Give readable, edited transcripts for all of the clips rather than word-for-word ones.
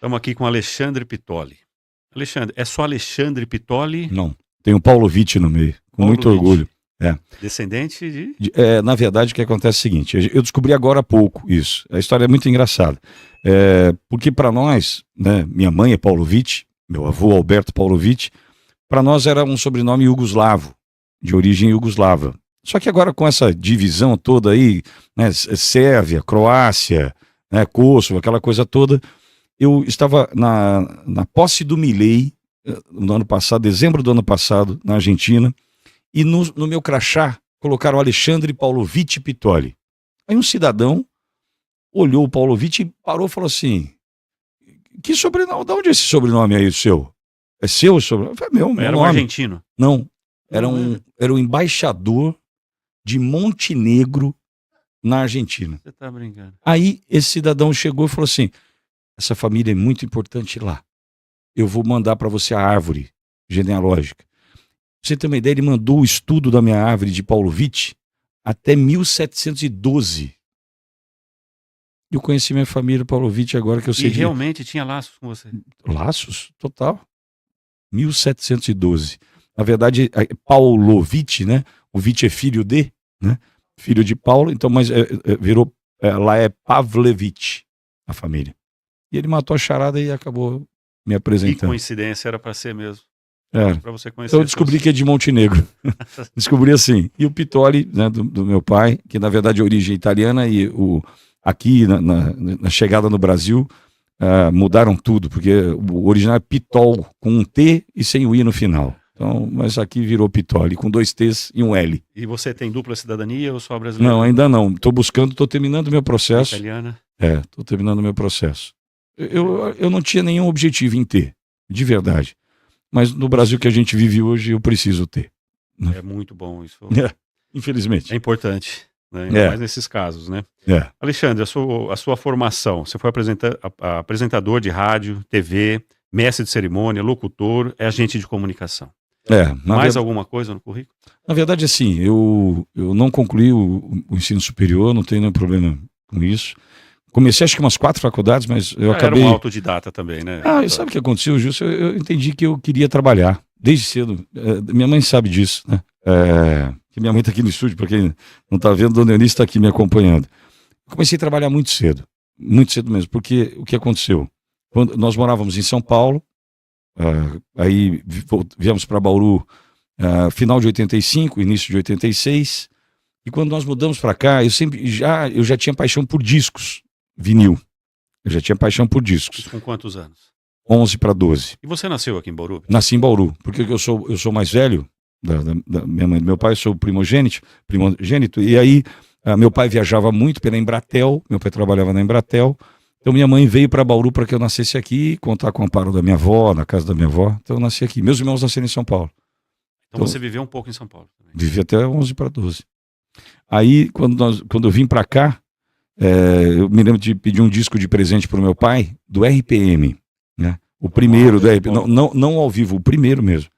Estamos aqui com Alexandre Pitoli. Alexandre, é só Alexandre Pitoli? Não, tem o Paulo Vitti no meio, com muito orgulho. Descendente de... Na verdade, o que acontece é o seguinte, eu descobri agora há pouco isso, a história é muito engraçada, porque para nós, né, minha mãe é Paulo Vitti, meu avô Alberto Paulo Vitti, para nós era um sobrenome iugoslavo, de origem iugoslava. Só que agora com essa divisão toda aí, né, Sérvia, Croácia, né, Kosovo, aquela coisa toda, eu estava na posse do Milei, no ano passado, dezembro do ano passado, na Argentina, e no meu crachá colocaram Alexandre Paulo Vitti Pitoli. Aí um cidadão olhou o Paulo Vitti e parou e falou assim, que sobrenome, de onde é esse sobrenome aí seu? É seu esse sobrenome? Eu falei, meu Era um nome. argentino? Não, era o embaixador de Montenegro na Argentina. Você tá brincando. Aí esse cidadão chegou e falou assim, essa família é muito importante lá. Eu vou mandar para você a árvore genealógica. Pra você ter uma ideia, ele mandou o estudo da minha árvore de Paulo Vitti até 1712. Eu conheci minha família Paulo Vitti agora que eu sei. E realmente tinha laços com você? Laços? Total. 1712. Na verdade, Paulo Vitti, né? O Vitti é filho de, né? Filho de Paulo, então, mas virou, lá é Pavlevich, a família. E ele matou a charada e acabou me apresentando. Que coincidência, era para ser mesmo. Para você conhecer. Então eu descobri que é de Montenegro. Descobri assim. E o Pitoli, né, do meu pai, que na verdade é origem italiana, e aqui na chegada no Brasil, mudaram tudo, porque o original é Pitol, com um T e sem o I no final. Então, mas aqui virou Pitoli, com 2 T's e um L. E você tem dupla cidadania ou só brasileiro? Não, ainda não. Estou terminando o meu processo. Italiana? Estou terminando o meu processo. Eu não tinha nenhum objetivo em ter, de verdade. Mas no Brasil que a gente vive hoje, eu preciso ter. É muito bom isso. Infelizmente. É importante, né? Ainda mais nesses casos, né? Alexandre, a sua formação, você foi apresentador de rádio, TV, mestre de cerimônia, locutor, é agente de comunicação. Mais alguma coisa no currículo? Na verdade, assim, eu não concluí o ensino superior, não tenho nenhum problema com isso. Comecei acho que umas 4 faculdades, mas eu acabei... Era um autodidata também, né? E sabe o que aconteceu, Gilson? Eu entendi que eu queria trabalhar, desde cedo. Minha mãe sabe disso, né? Que minha mãe está aqui no estúdio, para quem não está vendo, Dona Eunice está aqui me acompanhando. Eu comecei a trabalhar muito cedo mesmo, porque o que aconteceu? Quando nós morávamos em São Paulo, aí viemos para Bauru final de 85, início de 86, e quando nós mudamos para cá, eu já tinha paixão por discos, vinil. Eu já tinha paixão por discos. Com quantos anos? 11 para 12. E você nasceu aqui em Bauru? Nasci em Bauru, porque eu sou mais velho da minha mãe e do meu pai, eu sou primogênito, e aí meu pai viajava muito pela Embratel, meu pai trabalhava na Embratel, então minha mãe veio para Bauru para que eu nascesse aqui, contar com o amparo da minha avó, na casa da minha avó, então eu nasci aqui. Meus irmãos nasceram em São Paulo. Então você viveu um pouco em São Paulo também? Vivi até 11 para 12. Aí, quando eu vim para cá, eu me lembro de pedir um disco de presente para o meu pai, do RPM, né? O primeiro do RPM, não ao vivo, o primeiro mesmo,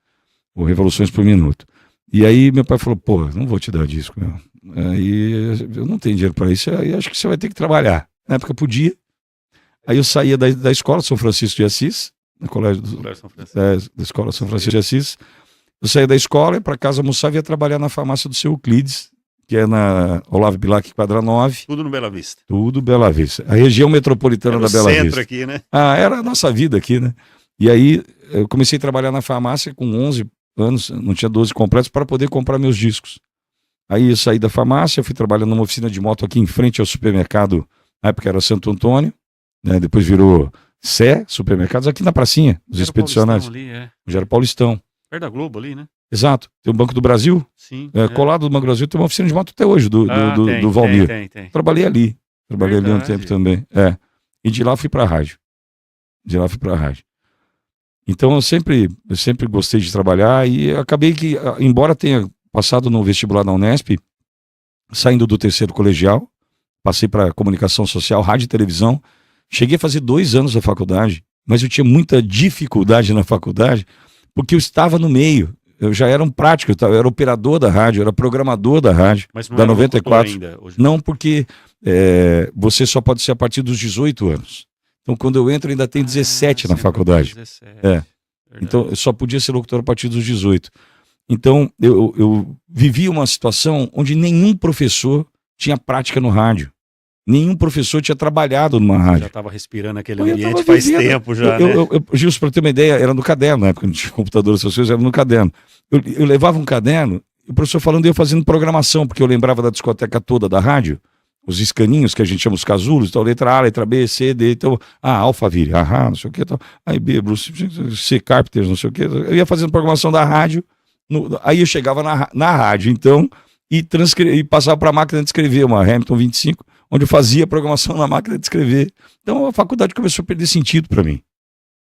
o Revoluções por Minuto. E aí meu pai falou, pô, não vou te dar disco, meu. Aí eu não tenho dinheiro para isso, aí acho que você vai ter que trabalhar. Na época podia. Aí eu saía da escola São Francisco de Assis, da escola São Francisco de Assis. Eu saía da escola, ia para casa almoçar e ia trabalhar na farmácia do seu Euclides, que é na Olavo Bilac, quadra 9. Tudo no Bela Vista. Tudo Bela Vista. A região metropolitana da Bela Vista. Centro aqui, né? Era a nossa vida aqui, né? E aí eu comecei a trabalhar na farmácia com 11 anos, não tinha 12 completos, para poder comprar meus discos. Aí eu saí da farmácia, fui trabalhar numa oficina de moto aqui em frente ao supermercado, na época era Santo Antônio, né? Depois virou Sé Supermercados, aqui na pracinha, dos expedicionários. Já era Paulistão. Perto da Globo ali, né? Exato. Tem o Banco do Brasil. Sim. Colado do Banco do Brasil tem uma oficina de moto até hoje, do Valmir. Tem. Trabalhei ali. Trabalhei ali um tempo também. E de lá eu fui para a rádio. Então eu sempre gostei de trabalhar e acabei que, embora tenha passado no vestibular da Unesp, saindo do 3º colegial, passei para comunicação social, rádio e televisão, cheguei a fazer 2 anos da faculdade, mas eu tinha muita dificuldade na faculdade, porque eu estava no meio. Eu já era um prático, eu era operador da rádio, eu era programador da rádio, mas não da 94. Ainda, hoje. Não, porque você só pode ser a partir dos 18 anos. Então, quando eu entro, ainda tenho 17 na faculdade. 17. Então, eu só podia ser locutor a partir dos 18. Então, eu vivi uma situação onde nenhum professor tinha prática no rádio. Nenhum professor tinha trabalhado numa rádio. Já estava respirando aquele ambiente faz tempo já, né? Gilson, para ter uma ideia, era no caderno, na época não tinha computador, essas coisas, era no caderno. Eu levava um caderno, e o professor falando, eu fazendo programação, porque eu lembrava da discoteca toda da rádio, os escaninhos, que a gente chama os casulos, então letra A, letra B, C, D, então, Alphaville, não sei o que, então, aí B, Bruce, C, Carpenters, não sei o que, eu ia fazendo programação da rádio, aí eu chegava na rádio, então, e passava para a máquina de escrever, uma Hamilton 25, onde eu fazia programação na máquina de escrever. Então a faculdade começou a perder sentido para mim.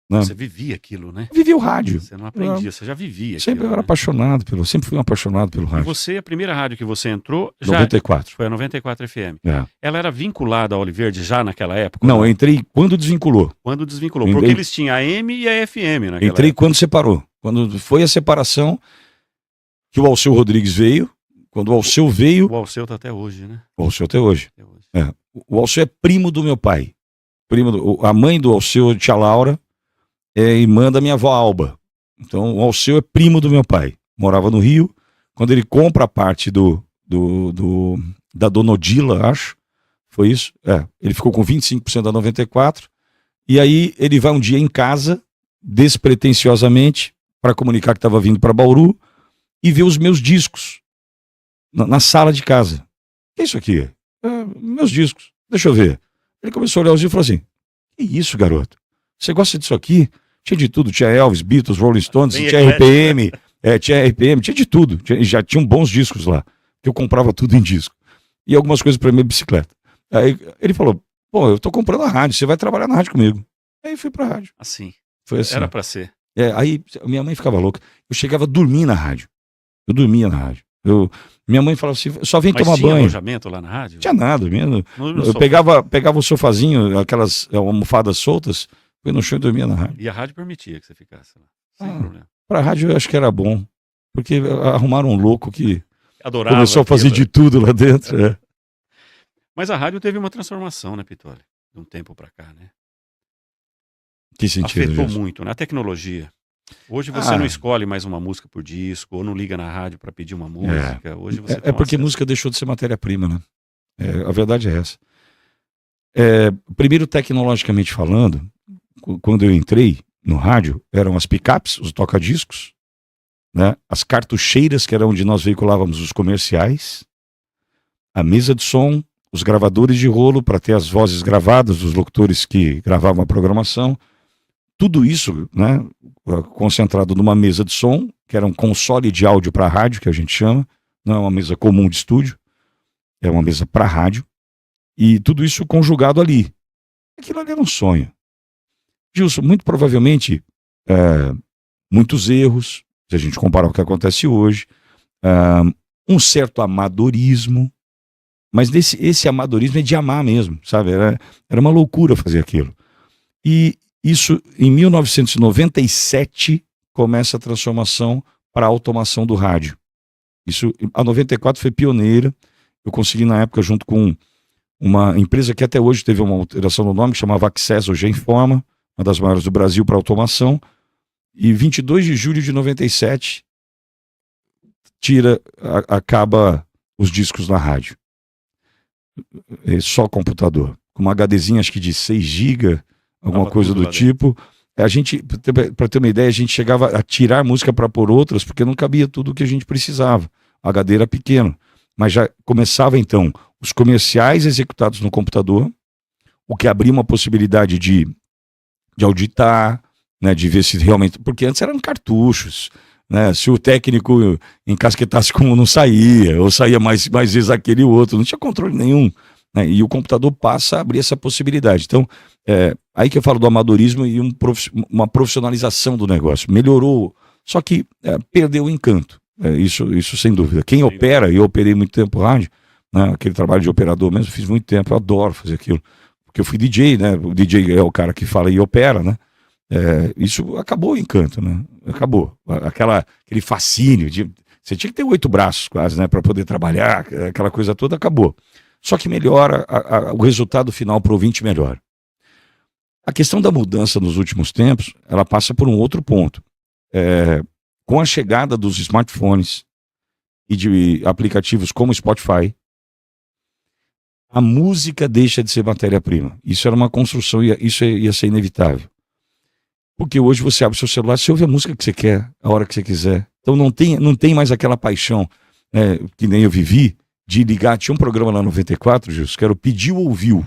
Né? Você vivia aquilo, né? Eu vivia o rádio. Você não aprendia, você já vivia sempre aquilo. Eu era apaixonado sempre fui um apaixonado pelo rádio. E você, a primeira rádio que você entrou... 94. Foi a 94 FM. É. Ela era vinculada ao Oliverde já naquela época? Não, eu entrei quando desvinculou. Quando desvinculou, porque eles tinham a AM e a FM naquela Entrei época. Quando separou. Quando foi a separação, que o Alceu Rodrigues veio. Quando o Alceu veio... O Alceu tá até hoje, né? O Alceu até hoje. É. O Alceu é primo do meu pai. A mãe do Alceu, tia Laura, é irmã da minha avó Alba. Então o Alceu é primo do meu pai. Morava no Rio. Quando ele compra a parte da Dona Odila, acho, foi isso? Ele ficou com 25% da 94. E aí ele vai um dia em casa, despretensiosamente, para comunicar que estava vindo para Bauru, e vê os meus discos na sala de casa. O que é isso aqui? Meus discos. Deixa eu ver. Ele começou a olhar os discos e falou assim: que isso, garoto? Você gosta disso aqui? Tinha de tudo. Tinha Elvis, Beatles, Rolling Stones, tinha RPM, tinha de tudo. Já tinham bons discos lá. Que eu comprava tudo em disco. E algumas coisas para minha bicicleta. Aí ele falou: pô, eu tô comprando a rádio, você vai trabalhar na rádio comigo. Aí fui pra rádio. Assim. Foi assim. Era pra ser. Aí minha mãe ficava louca. Eu chegava a dormir na rádio. Eu dormia na rádio. Minha mãe falava assim: só vem tomar banho. Tinha alojamento lá na rádio? Tinha nada mesmo. Eu pegava o sofazinho, aquelas almofadas soltas, fui no chão e dormia na rádio. E a rádio permitia que você ficasse lá, sem problema. Pra rádio eu acho que era bom, porque arrumaram um louco que adorava começou a fazer de tudo lá dentro. Mas a rádio teve uma transformação, né, Pitoli? De um tempo pra cá, né? Que sentido? Afetou muito, né? A tecnologia. Hoje você não escolhe mais uma música por disco, ou não liga na rádio para pedir uma música. Hoje você porque música deixou de ser matéria-prima, né? A verdade é essa. Primeiro, tecnologicamente falando, quando eu entrei no rádio, eram as picapes, os toca-discos, né? As cartucheiras, que era onde nós veiculávamos os comerciais, a mesa de som, os gravadores de rolo para ter as vozes gravadas dos locutores que gravavam a programação. Tudo isso, né, concentrado numa mesa de som, que era um console de áudio para rádio, que a gente chama, não é uma mesa comum de estúdio, é uma mesa para rádio, e tudo isso conjugado ali. Aquilo ali era um sonho. Gilson, muito provavelmente, muitos erros, se a gente comparar o que acontece hoje, um certo amadorismo, mas esse amadorismo é de amar mesmo, sabe? Era uma loucura fazer aquilo. E isso, em 1997, começa a transformação para a automação do rádio. A 94 foi pioneira. Eu consegui, na época, junto com uma empresa que até hoje teve uma alteração no nome, que chamava Access, hoje Informa, uma das maiores do Brasil para automação. E 22 de julho de 97, acaba os discos na rádio. Só computador. Com uma HDzinha, acho que de 6 GB, alguma coisa do tipo. A gente, para ter uma ideia, a gente chegava a tirar música para pôr outras, porque não cabia tudo o que a gente precisava. O HD era pequeno. Mas já começava, então, os comerciais executados no computador, o que abria uma possibilidade de auditar, né, de ver se realmente... Porque antes eram cartuchos, né? Se o técnico encasquetasse como não saía, ou saía mais vezes aquele e o outro, não tinha controle nenhum. Né? E o computador passa a abrir essa possibilidade. Então, aí que eu falo do amadorismo e uma profissionalização do negócio. Melhorou, só que perdeu o encanto. Isso sem dúvida. Quem opera, e eu operei muito tempo rádio, né, aquele trabalho de operador mesmo, fiz muito tempo, eu adoro fazer aquilo. Porque eu fui DJ, né? O DJ é o cara que fala e opera, né? Isso acabou o encanto, né? Acabou. Aquele fascínio você tinha que ter 8 braços quase, né? Para poder trabalhar, aquela coisa toda, acabou. Só que melhora, o resultado final para o ouvinte melhora. A questão da mudança nos últimos tempos, ela passa por um outro ponto. Com a chegada dos smartphones e de aplicativos como o Spotify, a música deixa de ser matéria-prima. Isso era uma construção, isso ia ser inevitável. Porque hoje você abre seu celular, você ouve a música que você quer, a hora que você quiser. Então não tem mais aquela paixão, que nem eu vivi, de ligar. Tinha um programa lá no 94, Gilson, que era o Pediu Ouviu.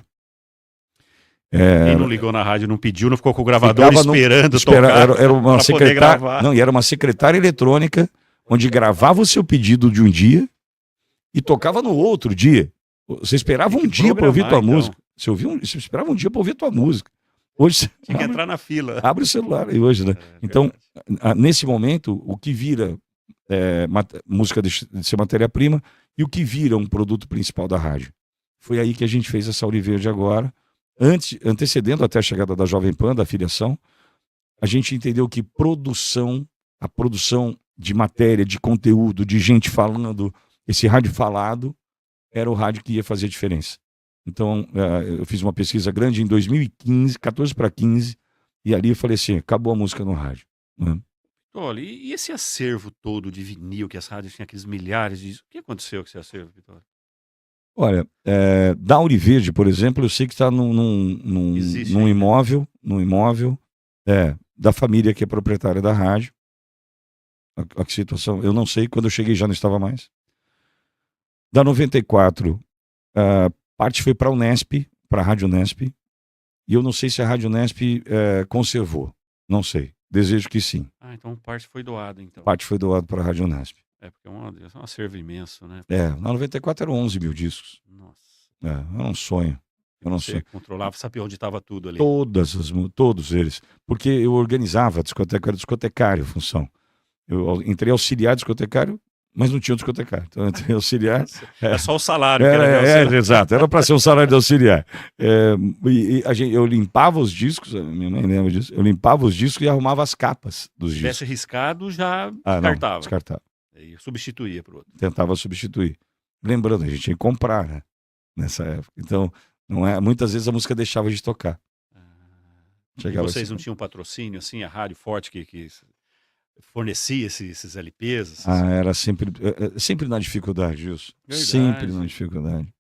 Quem não ligou na rádio, não pediu, não ficou com o gravador esperando tocar era uma secretária, não, e era uma secretária eletrônica, onde gravava o seu pedido de um dia e tocava no outro dia. Você esperava um dia para ouvir tua música. Você esperava um dia para ouvir tua música. Hoje tinha que entrar na fila. Abre o celular hoje, né? Então, nesse momento, o que vira música de ser matéria-prima e o que vira um produto principal da rádio. Foi aí que a gente fez essa Auriverde agora. Antecedendo até a chegada da Jovem Pan, da filiação, a gente entendeu que a produção de matéria, de conteúdo, de gente falando, esse rádio falado, era o rádio que ia fazer a diferença. Então, eu fiz uma pesquisa grande em 2015, 14 para 15, e ali eu falei assim, acabou a música no rádio. Né? Olha, e esse acervo todo de vinil, que as rádios tinham aqueles milhares de... O que aconteceu com esse acervo, Vitória? Olha, da Auriverde, por exemplo, eu sei que está num imóvel, da família que é proprietária da rádio. A situação, eu não sei, quando eu cheguei já não estava mais. Da 94, parte foi para a Unesp, para a Rádio Unesp, e eu não sei se a Rádio Unesp conservou, não sei, desejo que sim. Então parte foi doada, então. Parte foi doada para a Rádio Unesp. Porque é um acervo imenso, né? Na 94 eram 11 mil discos. Nossa. Era um sonho. Você controlava, sabia onde estava tudo ali. Todos eles. Porque eu organizava a discoteca, eu era discotecário, função. Eu entrei auxiliar discotecário, mas não tinha um discotecário. Então eu entrei auxiliar. É só o salário. Exato, era para ser um salário de auxiliar. Eu limpava os discos, minha mãe lembra disso, eu limpava os discos e arrumava as capas dos discos. Se tivesse riscado, já descartava. Não, descartava. E substituía para o outro. Tentava substituir. Lembrando, a gente tinha que comprar, né? Nessa época. Então, muitas vezes a música deixava de tocar. E vocês não tinham patrocínio, assim, a rádio forte que fornecia esses LPs? Era sempre na dificuldade, Wilson. Sempre na dificuldade.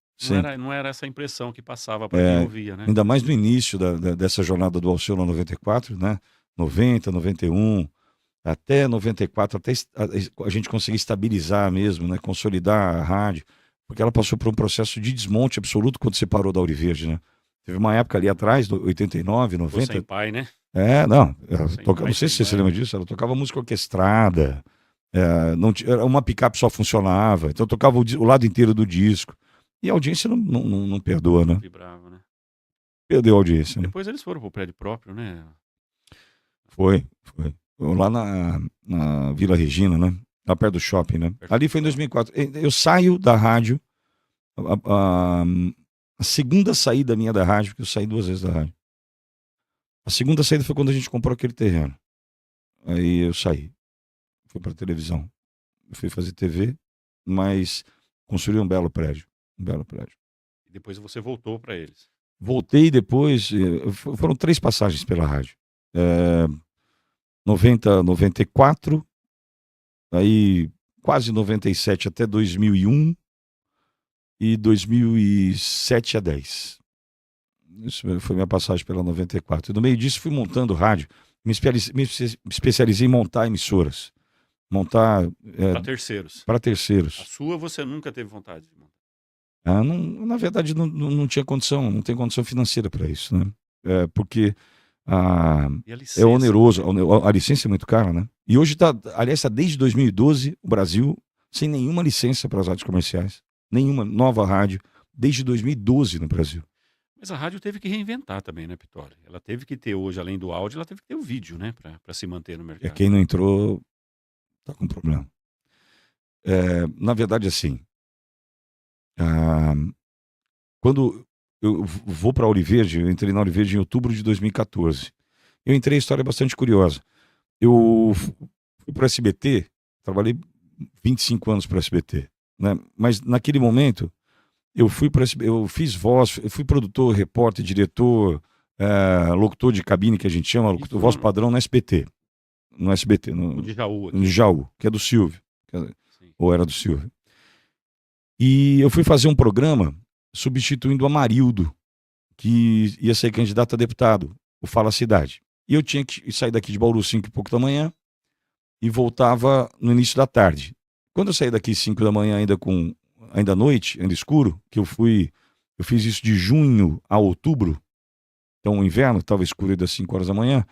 Não era essa impressão que passava para quem ouvia, né? Ainda mais no início dessa jornada do Alceu 94, né? 90, 91, até 94, até a gente conseguir estabilizar mesmo, né? Consolidar a rádio, porque ela passou por um processo de desmonte absoluto quando separou da Auriverde, né? Teve uma época ali atrás, 89, 90. Sem pai, né? Não sei se você lembra disso, ela tocava música orquestrada, era uma picape só funcionava, então tocava o lado inteiro do disco. E a audiência não perdoa, né? Vibrava, né? Perdeu a audiência. Depois eles foram pro prédio próprio, né? Foi. Lá na Vila Regina, né? Lá perto do shopping, né? Ali foi em 2004. Eu saio da rádio, a segunda saída minha da rádio, porque eu saí 2 vezes da rádio. A segunda saída foi quando a gente comprou aquele terreno. Aí eu saí. Fui para televisão. Eu fui fazer TV, mas construí um belo prédio. E depois você voltou para eles. Voltei depois. Foram 3 passagens pela rádio. 90, 94, aí quase 97 até 2001 e 2007 a 10. Isso foi minha passagem pela 94. E no meio disso fui montando rádio. Me especializei em montar emissoras. Montar... Para terceiros. A A sua você nunca teve vontade de montar? Na verdade não tinha condição, não tem condição financeira para isso, né? Porque é oneroso, a licença é muito cara, né? E hoje aliás, desde 2012, o Brasil sem nenhuma licença para as rádios comerciais. Nenhuma nova rádio, desde 2012 no Brasil. Mas a rádio teve que reinventar também, né, Pitori? Ela teve que ter hoje, além do áudio, ela teve que ter o vídeo, né, para se manter no mercado. Quem não entrou tá com problema. Na verdade, assim, quando eu vou para a Auriverde, eu entrei na Auriverde em outubro de 2014. Eu entrei, a história é bastante curiosa. Eu fui para o SBT, trabalhei 25 anos para o SBT, né? Mas naquele momento eu fiz voz, eu fui produtor, repórter, diretor, locutor de cabine, que a gente chama, locutor, voz padrão no SBT. No SBT, no Djaú. No Djaú, que é do Silvio. Ou era do Silvio. E eu fui fazer um programa substituindo o Amarildo, que ia ser candidato a deputado, o Fala Cidade. E eu tinha que sair daqui de Bauru 5 e pouco da manhã e voltava no início da tarde. Quando eu saí daqui 5 da manhã, ainda à noite, ainda escuro, que eu fiz isso de junho a outubro, então o inverno estava escuro das 5 horas da manhã,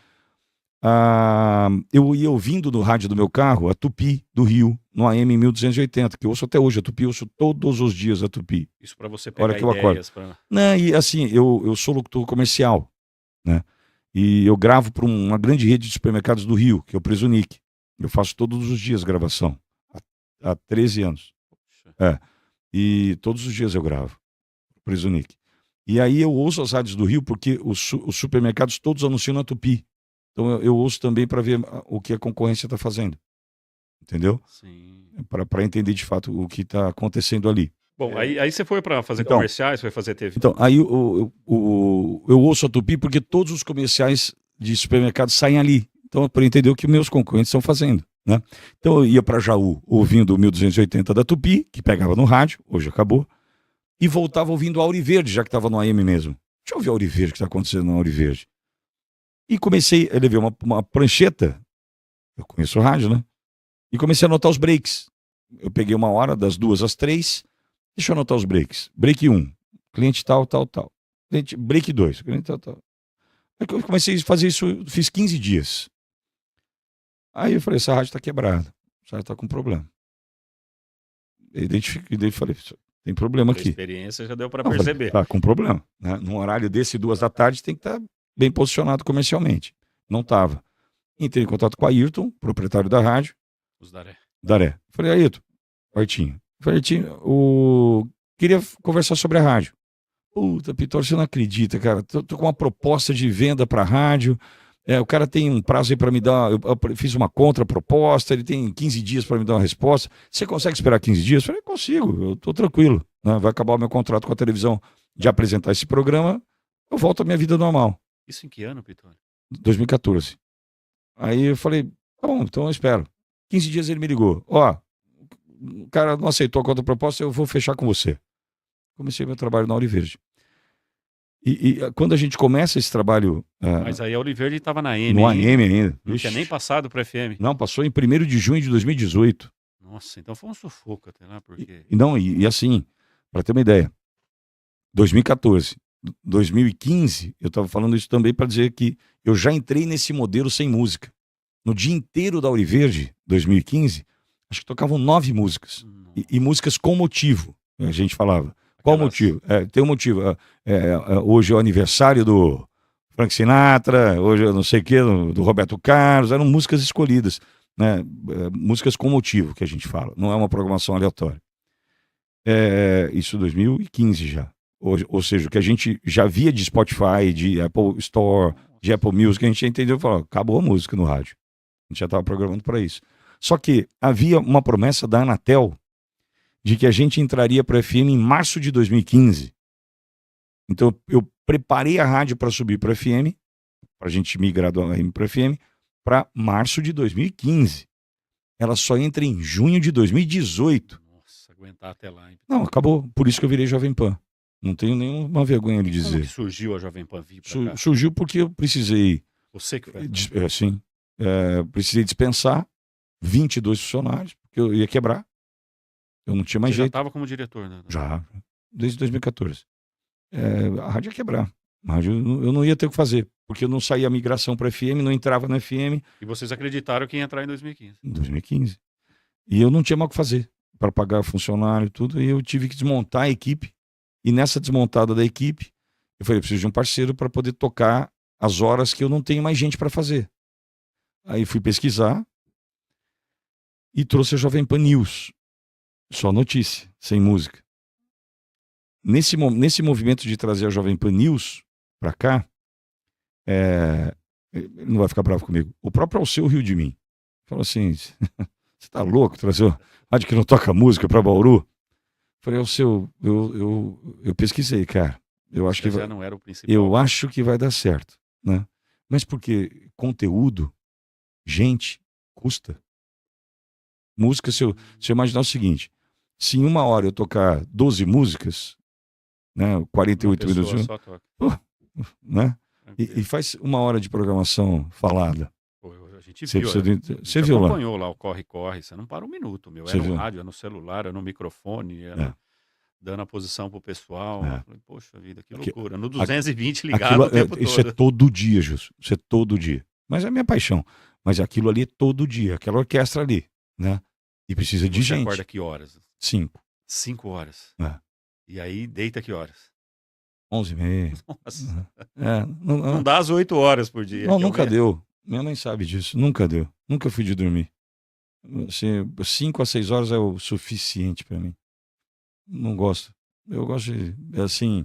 eu ia ouvindo no rádio do meu carro a Tupi do Rio, no AM 1280, que eu ouço até hoje a Tupi, eu ouço todos os dias a Tupi. Isso para você pegar ideias. Não, e assim, eu sou locutor comercial, né? E eu gravo para uma grande rede de supermercados do Rio, que é o Presunic. Eu faço todos os dias gravação, há 13 anos. E todos os dias eu gravo, Presunic. E aí eu ouço as rádios do Rio, porque os supermercados todos anunciam na Tupi. Então eu ouço também para ver o que a concorrência está fazendo. Entendeu? Sim. Para entender de fato o que está acontecendo ali. Bom, aí você foi para fazer comerciais, foi fazer TV. Então, aí eu ouço a Tupi porque todos os comerciais de supermercado saem ali. Então, para entender o que meus concorrentes estão fazendo. Né? Então, eu ia para Jaú ouvindo o 1280 da Tupi, que pegava no rádio, hoje acabou, e voltava ouvindo a Auriverde, já que estava no AM mesmo. Deixa eu ver a Auriverde, o que está acontecendo na Auriverde. E eu levei uma prancheta, eu conheço o rádio, né? E comecei a anotar os breaks. Eu peguei 1 hora, das 2 às 3, deixa eu anotar os breaks. Break 1, cliente tal. Break 2, cliente tal. Aí eu comecei a fazer isso, fiz 15 dias. Aí eu falei, essa rádio está quebrada, essa rádio está com problema. Eu identifiquei, falei, tem problema aqui. A experiência já deu para perceber. Tá com problema. Né? Num horário desse, 2 da tarde, tem que estar bem posicionado comercialmente. Não estava. Entrei em contato com a Ayrton, proprietário da rádio. Os Daré. Falei, Ayrton, Artinho. Falei, Artinho, queria conversar sobre a rádio. Puta, Pitor, você não acredita, cara. Tô com uma proposta de venda para a rádio. O cara tem um prazo aí para me dar. Eu fiz uma contraproposta, ele tem 15 dias para me dar uma resposta. Você consegue esperar 15 dias? Eu falei, consigo, eu tô tranquilo. Né? Vai acabar o meu contrato com a televisão de apresentar esse programa, eu volto à minha vida normal. Isso em que ano, Pitor? 2014. Aí eu falei, tá bom, então eu espero. 15 dias ele me ligou. O cara não aceitou a contraproposta, eu vou fechar com você. Comecei meu trabalho na Auriverde. E quando a gente começa esse trabalho... Mas aí a Auriverde estava na AM. No AM ainda. Não tinha nem passado para FM. Não, passou em 1º de junho de 2018. Nossa, então foi um sufoco até lá, porque... E assim, para ter uma ideia, 2014, 2015, eu estava falando isso também para dizer que eu já entrei nesse modelo sem música. No dia inteiro da Auriverde, 2015, acho que tocavam 9 músicas. E músicas com motivo, a gente falava. Qual motivo? Tem um motivo. Hoje é o aniversário do Frank Sinatra, hoje eu não sei o que, do Roberto Carlos, eram músicas escolhidas, né? Músicas com motivo, que a gente fala, não é uma programação aleatória. Isso 2015 já. Ou seja, o que a gente já via de Spotify, de Apple Store, de Apple Music, a gente já entendeu e falou, acabou a música no rádio. A gente já estava programando para isso. Só que havia uma promessa da Anatel de que a gente entraria para o FM em março de 2015. Então eu preparei a rádio para subir para o FM, para a gente migrar do AM para o FM, para março de 2015. Ela só entra em junho de 2018. Nossa, aguentar até lá, hein? Não, acabou. Por isso que eu virei Jovem Pan. Não tenho nenhuma vergonha de dizer. Como que surgiu a Jovem Pan vir pra cá? Surgiu porque eu precisei... Você que foi? Sim. Precisei dispensar 22 funcionários, porque eu ia quebrar. Eu não tinha mais jeito. Você já estava como diretor, né? Já, desde 2014. A rádio ia quebrar. A rádio, eu não ia ter o que fazer, porque eu não saía a migração para FM, não entrava na FM. E vocês acreditaram que ia entrar em 2015? Em 2015. E eu não tinha mais o que fazer para pagar funcionário e tudo, e eu tive que desmontar a equipe. E nessa desmontada da equipe, eu falei, eu preciso de um parceiro para poder tocar as horas que eu não tenho mais gente para fazer. Aí fui pesquisar e trouxe a Jovem Pan News. Só notícia, sem música. Nesse movimento de trazer a Jovem Pan News para cá, ele não vai ficar bravo comigo. O próprio Alceu riu de mim. Falou assim, você tá louco trazer uma rádio que não toca música para Bauru? Falei, Alceu, eu pesquisei, cara. Eu acho que já não era o principal. Eu acho que vai dar certo, né? Mas porque conteúdo, gente, custa. Música, se eu imaginar o seguinte, se em 1 hora eu tocar 12 músicas, né, 48 minutos, só toca. Né? E faz 1 hora de programação falada. Pô, a gente viu, você viu lá? Acompanhou lá o corre-corre, você não para um minuto, meu. Era no rádio, era no celular, era no microfone, era dando a posição pro pessoal. Falei, poxa vida, que loucura. No 220 ligado o tempo todo. Isso é todo dia, Justo. Isso é todo dia. Mas é a minha paixão. Mas aquilo ali é todo dia, aquela orquestra ali, né? E precisa de gente. Você acorda que horas? 5. 5 horas. E aí deita que horas? 11h30. Nossa. Não dá as 8 horas por dia. Não, nunca deu. Minha mãe sabe disso. Nunca deu. Nunca fui de dormir. Assim, 5 a 6 horas é o suficiente para mim. Não gosto. Eu gosto de, assim...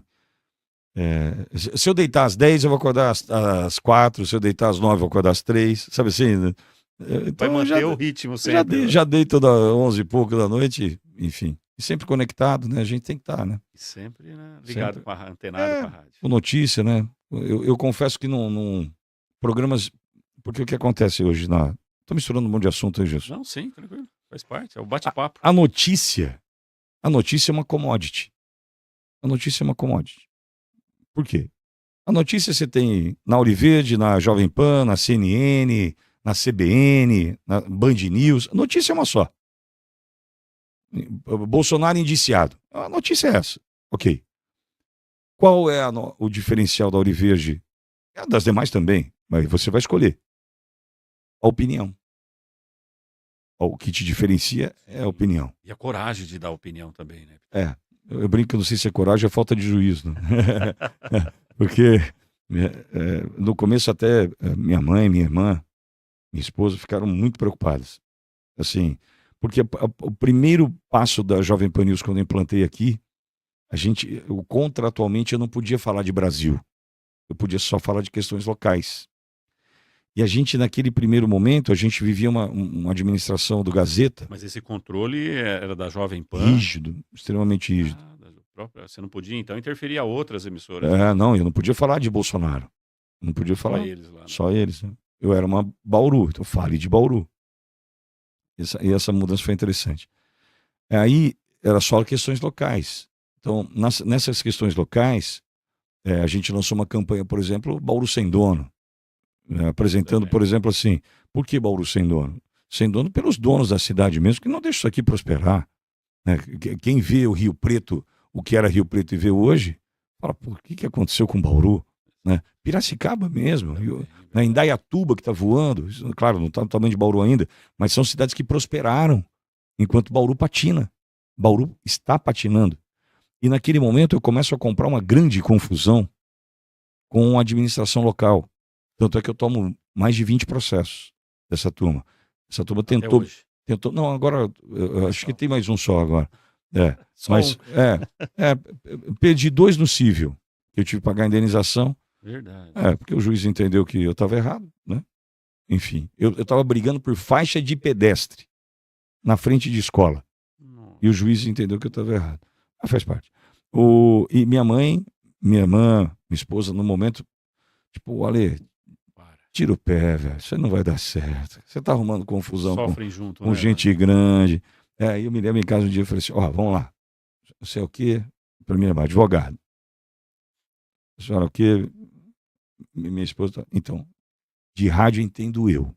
se eu deitar às 10, eu vou acordar às 4. Se eu deitar às 9, eu vou acordar às 3. Sabe assim? Então, vai manter o ritmo sempre. Já dei toda 11 e pouco da noite, enfim. E sempre conectado, né? A gente tem que estar, né? E sempre, né? Ligado com a antenado com a rádio. Com notícia, né? Eu confesso que não programas... Porque o que acontece hoje Tô misturando um monte de assunto aí, Jesus. Não, sim, tranquilo. Faz parte, é o bate-papo. A notícia é uma commodity. A notícia é uma commodity. Por quê? A notícia você tem na Auriverde, na Jovem Pan, na CNN, na CBN, na Band News. A notícia é uma só. Bolsonaro indiciado. A notícia é essa. Ok. Qual é o diferencial da Auriverde? Das demais também, mas você vai escolher. A opinião. O que te diferencia é a opinião. E a coragem de dar opinião também, né? Eu brinco que eu não sei se é coragem ou é falta de juízo. Né? Porque no começo até minha mãe, minha irmã, minha esposa ficaram muito preocupadas. Assim, porque o primeiro passo da Jovem Pan News, quando eu implantei aqui, contratualmente eu não podia falar de Brasil. Eu podia só falar de questões locais. E a gente, naquele primeiro momento, a gente vivia uma administração do Gazeta. Mas esse controle era da Jovem Pan? Rígido, extremamente rígido. Você não podia, então, interferir a outras emissoras? Não, eu não podia falar de Bolsonaro. Eu não podia falar. Só eles lá. Né? Só eles. Né? Eu era uma Bauru, então fale de Bauru. E essa mudança foi interessante. Aí, era só questões locais. Então, nessas questões locais, a gente lançou uma campanha, por exemplo, Bauru Sem Dono. Apresentando, por exemplo, assim, por que Bauru sem dono? Sem dono pelos donos da cidade mesmo, que não deixam isso aqui prosperar. Né? Quem vê o Rio Preto, o que era Rio Preto e vê hoje, fala, por que aconteceu com Bauru? Né? Piracicaba mesmo, né? Indaiatuba que está voando, claro, não está no tamanho de Bauru ainda, mas são cidades que prosperaram, enquanto Bauru patina. Bauru está patinando. E naquele momento eu começo a comprar uma grande confusão com a administração local. Tanto é que eu tomo mais de 20 processos dessa turma. Essa turma tentou. Não, agora eu acho que tem mais um só agora. Perdi 2 no cível. Eu tive que pagar a indenização. Verdade. Porque o juiz entendeu que eu estava errado, né? Enfim, eu estava brigando por faixa de pedestre na frente de escola. E o juiz entendeu que eu estava errado. Mas faz parte. E minha mãe, minha irmã, minha esposa, no momento, tipo, Ale, tira o pé, velho. Isso não vai dar certo. Você tá arrumando confusão com gente grande. Eu me lembro em casa um dia, eu falei assim, vamos lá. Você é o quê? Para minha irmã, advogado. A senhora é o quê? Minha esposa. Então, de rádio entendo eu.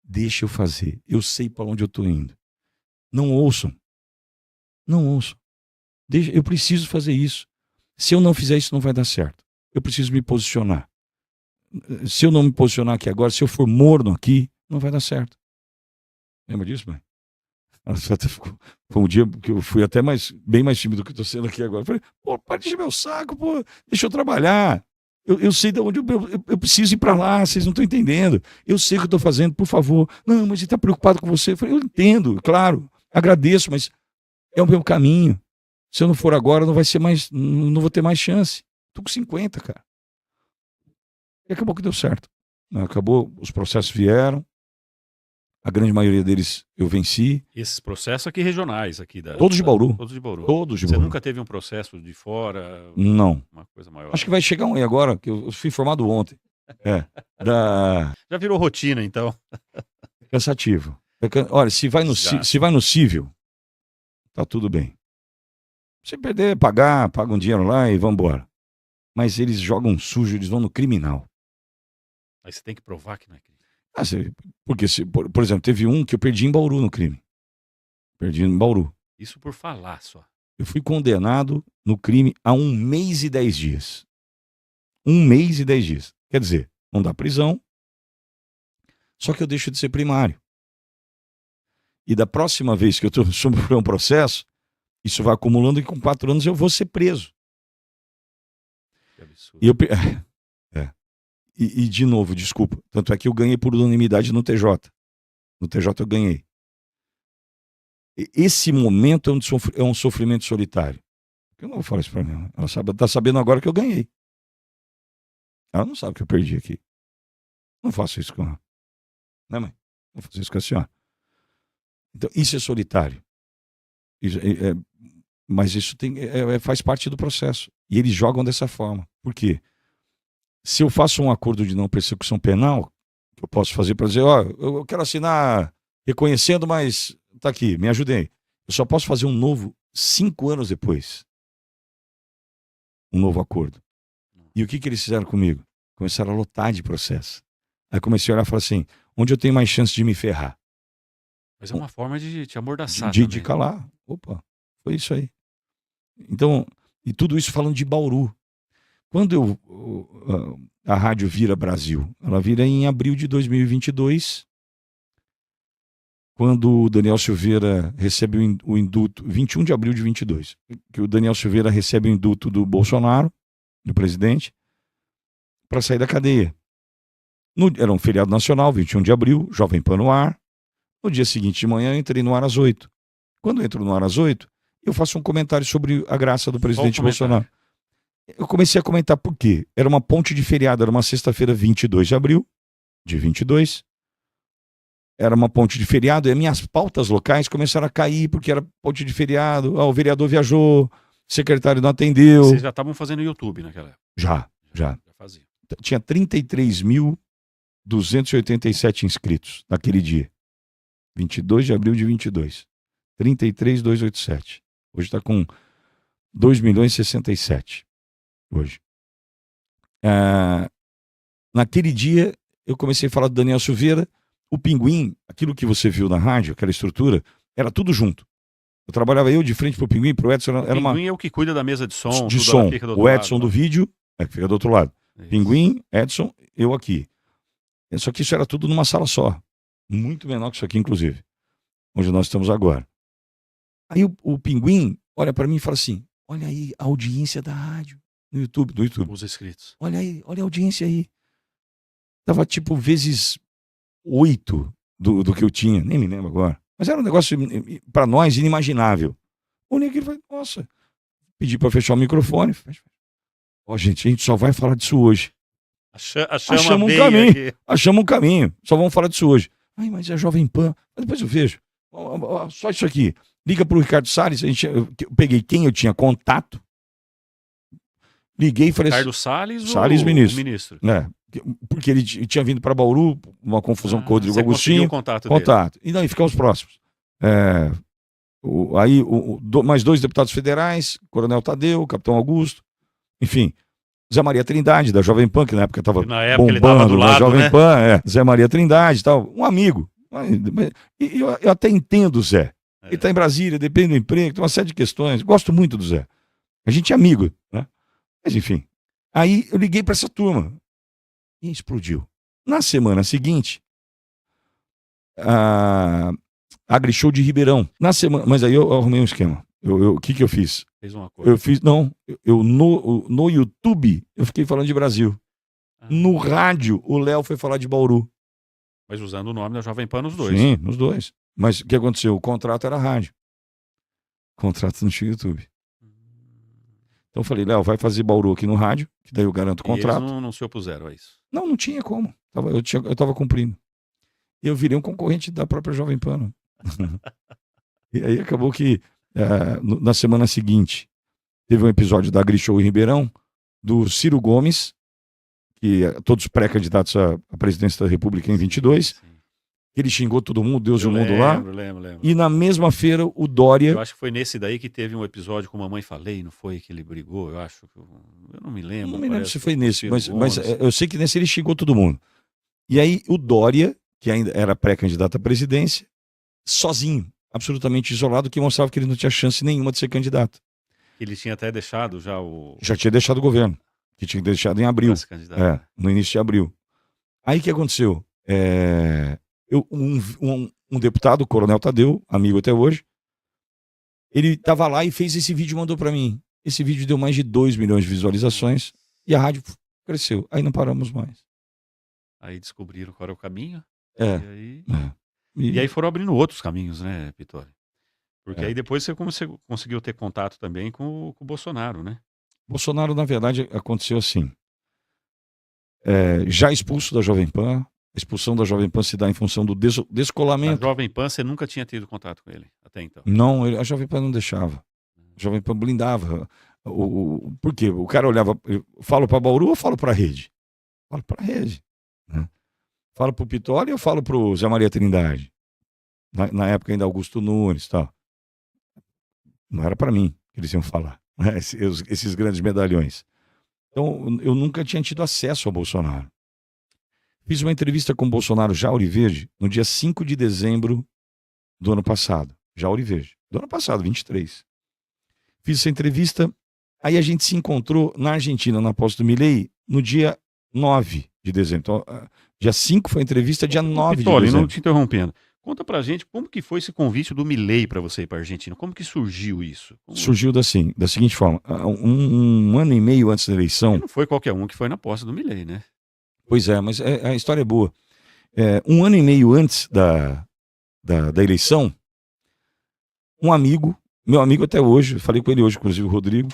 Deixa eu fazer. Eu sei para onde eu tô indo. Não ouçam. Não ouçam. Eu preciso fazer isso. Se eu não fizer isso, não vai dar certo. Eu preciso me posicionar. Se eu não me posicionar aqui agora, se eu for morno aqui, não vai dar certo. Lembra disso, mãe? Foi um dia que eu fui até bem mais tímido do que eu estou sendo aqui agora. Eu falei, para de encher meu saco, deixa eu trabalhar. Eu sei de onde eu preciso ir para lá, vocês não estão entendendo. Eu sei o que eu estou fazendo, por favor. Não, mas ele está preocupado com você. Eu falei, eu entendo, claro, agradeço, mas é o meu caminho. Se eu não for agora, não vai ser mais, não vou ter mais chance. Estou com 50, cara. E acabou que deu certo. Acabou, os processos vieram. A grande maioria deles eu venci. Esses processos aqui regionais, aqui todos de Bauru. Todos de Bauru. Todos de Você Bauru. nunca teve um processo de fora? Não. Uma coisa maior? Acho que vai chegar um aí agora, que eu fui formado ontem. Já virou rotina, então. Cansativo. Olha, se vai no cível, tá tudo bem. Se perder, paga um dinheiro lá e vamos embora. Mas eles jogam sujo, eles vão no criminal. Aí você tem que provar que não é crime. Porque, por exemplo, teve um que eu perdi em Bauru no crime. Perdi em Bauru. Isso por falar só. Eu fui condenado no crime a 1 mês e 10 dias. 1 mês e 10 dias. Quer dizer, não dá prisão, só que eu deixo de ser primário. E da próxima vez que eu estou sobre um processo, isso vai acumulando e com 4 anos eu vou ser preso. Que absurdo. E de novo, desculpa, tanto é que eu ganhei por unanimidade no TJ. No TJ eu ganhei. Esse momento é um sofrimento solitário. Eu não vou falar isso pra mim. Ela está sabendo agora que eu ganhei. Ela não sabe que eu perdi aqui. Não faço isso com ela. Né, mãe? Não faço isso com a senhora. Então, isso é solitário. Mas isso faz parte do processo. E eles jogam dessa forma. Por quê? Se eu faço um acordo de não persecução penal, que eu posso fazer para dizer, eu quero assinar reconhecendo, mas tá aqui, me ajudem. Eu só posso fazer um novo 5 anos depois. Um novo acordo. E o que eles fizeram comigo? Começaram a lotar de processo. Aí comecei a olhar e falar assim, onde eu tenho mais chance de me ferrar? Mas é uma forma de te amordaçar de calar. Opa, foi isso aí. Então, e tudo isso falando de Bauru. Quando a rádio vira Brasil, ela vira em abril de 2022, quando o Daniel Silveira recebe o indulto, 21 de abril de 22, que o Daniel Silveira recebe o indulto do Bolsonaro, do presidente, para sair da cadeia. Era um feriado nacional, 21 de abril, Jovem Pan no ar. No dia seguinte de manhã eu entrei no ar às 8. Quando eu entro no ar às 8, eu faço um comentário sobre a graça do presidente Bolsonaro. Eu comecei a comentar por quê. Era uma ponte de feriado, era uma sexta-feira, 22 de abril, de 22. Era uma ponte de feriado e minhas pautas locais começaram a cair porque era ponte de feriado. O vereador viajou, o secretário não atendeu. Vocês já estavam fazendo YouTube naquela época? Já fazia. Tinha 33.287 inscritos naquele dia. 22 de abril de 22. 33.287. Hoje está com 2.067. Hoje. Naquele dia, eu comecei a falar do Daniel Silveira. O Pinguim, aquilo que você viu na rádio, aquela estrutura, era tudo junto. Eu trabalhava de frente pro Pinguim, pro Edson. O Pinguim é o que cuida da mesa de som. De som. O Edson do vídeo, que fica do outro lado. Isso. Pinguim, Edson, eu aqui. Só que isso era tudo numa sala só. Muito menor que isso aqui, inclusive. Onde nós estamos agora. Aí o Pinguim olha para mim e fala assim, olha aí a audiência da rádio. No YouTube. Os inscritos. Olha aí, olha a audiência aí. Tava tipo vezes 8 do que eu tinha, nem me lembro agora. Mas era um negócio, para nós, inimaginável. O Nick falou, nossa, pedi para fechar o microfone. Gente, a gente só vai falar disso hoje. Achamos um caminho. Aqui. Achamos um caminho. Só vamos falar disso hoje. Mas é Jovem Pan. Mas depois eu vejo. Só isso aqui. Liga pro Ricardo Salles. Eu peguei quem eu tinha contato. Liguei e falei Ricardo Salles, o ministro. Porque ele tinha vindo para Bauru, uma confusão com o Rodrigo Agostinho. Contato. E daí ficamos próximos. Mais 2 deputados federais, Coronel Tadeu, Capitão Augusto, enfim, Zé Maria Trindade, da Jovem Pan, que na época estava bombando, ele tava do lado, Jovem Pan, Zé Maria Trindade e tal, um amigo. E eu até entendo o Zé. Ele está em Brasília, depende do emprego, tem uma série de questões. Gosto muito do Zé. A gente é amigo, né? Mas enfim. Aí eu liguei para essa turma. E explodiu. Na semana seguinte, a AgriShow de Ribeirão. Mas aí eu arrumei um esquema. O que eu fiz? Fez uma coisa. Eu fiz, não. No YouTube, eu fiquei falando de Brasil. No rádio, o Léo foi falar de Bauru. Mas usando o nome da Jovem Pan nos dois. Sim, nos dois. Mas o que aconteceu? O contrato era rádio. O contrato não tinha YouTube. Então eu falei, Léo, vai fazer Bauru aqui no rádio, que daí eu garanto o contrato. E eles não se opuseram a isso? Não tinha como. Eu estava cumprindo. eu virei um concorrente da própria Jovem Pan. E aí acabou que, na semana seguinte, teve um episódio da Grishow em Ribeirão, do Ciro Gomes, que todos pré-candidatos à presidência da República em 22, sim. Ele xingou todo mundo, Deus e o mundo lá. Lembro. E na mesma feira, o Dória... Eu acho que foi nesse daí que teve um episódio com Mamãe Falei, não foi que ele brigou? Eu acho que... Eu não me lembro. Não me lembro se foi nesse, mas eu sei que nesse ele xingou todo mundo. E aí o Dória, que ainda era pré-candidato à presidência, sozinho, absolutamente isolado, que mostrava que ele não tinha chance nenhuma de ser candidato. Ele tinha até deixado já o... Já tinha deixado o governo, que tinha deixado em abril. No início de abril. Aí o que aconteceu? Um deputado, o Coronel Tadeu, amigo até hoje, ele estava lá e fez esse vídeo e mandou para mim. Esse vídeo deu mais de 2 milhões de visualizações e a rádio cresceu. Aí não paramos mais. Aí descobriram qual era o caminho. E aí foram abrindo outros caminhos, né, Pitori? Porque aí depois você conseguiu ter contato também com o Bolsonaro, né? Bolsonaro, na verdade, aconteceu assim. Já expulso da Jovem Pan, a expulsão da Jovem Pan se dá em função do descolamento. A Jovem Pan você nunca tinha tido contato com ele até então? Não, a Jovem Pan não deixava. A Jovem Pan blindava. Por quê? O cara olhava, eu falo para Bauru ou falo para a rede? Falo para a rede. Né? Falo para o Pitori ou falo para o Zé Maria Trindade? Na época ainda Augusto Nunes e tal. Não era para mim que eles iam falar. Né? Esses grandes medalhões. Então, eu nunca tinha tido acesso ao Bolsonaro. Fiz uma entrevista com o Bolsonaro já Ouro Verde no dia 5 de dezembro do ano passado. Já Ouro Verde. Do ano passado, 23. Fiz essa entrevista, aí a gente se encontrou na Argentina, na posse do Milei, no dia 9 de dezembro. Então, dia 5 foi a entrevista, dia 9 de dezembro. Não te interrompendo. Conta pra gente como que foi esse convite do Milei para você ir para a Argentina. Como que surgiu isso? Surgiu da seguinte forma. Um ano e meio antes da eleição... E não foi qualquer um que foi na posse do Milei, né? Pois é, mas a história é boa. Um ano e meio antes da eleição, um amigo, meu amigo até hoje, falei com ele hoje, inclusive o Rodrigo,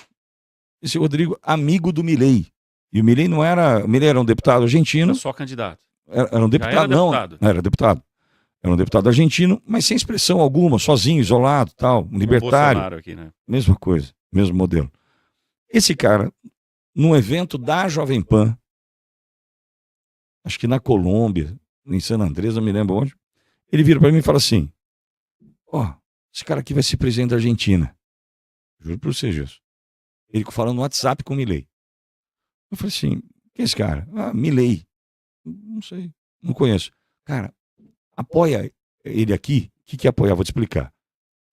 esse Rodrigo, amigo do Milei. E o Milei não era... O Milei era um deputado argentino. Era só candidato. Era um deputado, não. Era deputado. Era um deputado argentino, mas sem expressão alguma, sozinho, isolado, tal, um libertário. Bolsonaro aqui, né? Mesma coisa, mesmo modelo. Esse cara, num evento da Jovem Pan, acho que na Colômbia, em San Andrés, não me lembro onde, ele vira para mim e fala assim: esse cara aqui vai ser presidente da Argentina. Juro para você, Jesus. Ele falando no WhatsApp com o Milei. Eu falei assim: quem é esse cara? Milei. Não sei, não conheço. Cara, apoia ele aqui. O que é apoiar? Vou te explicar.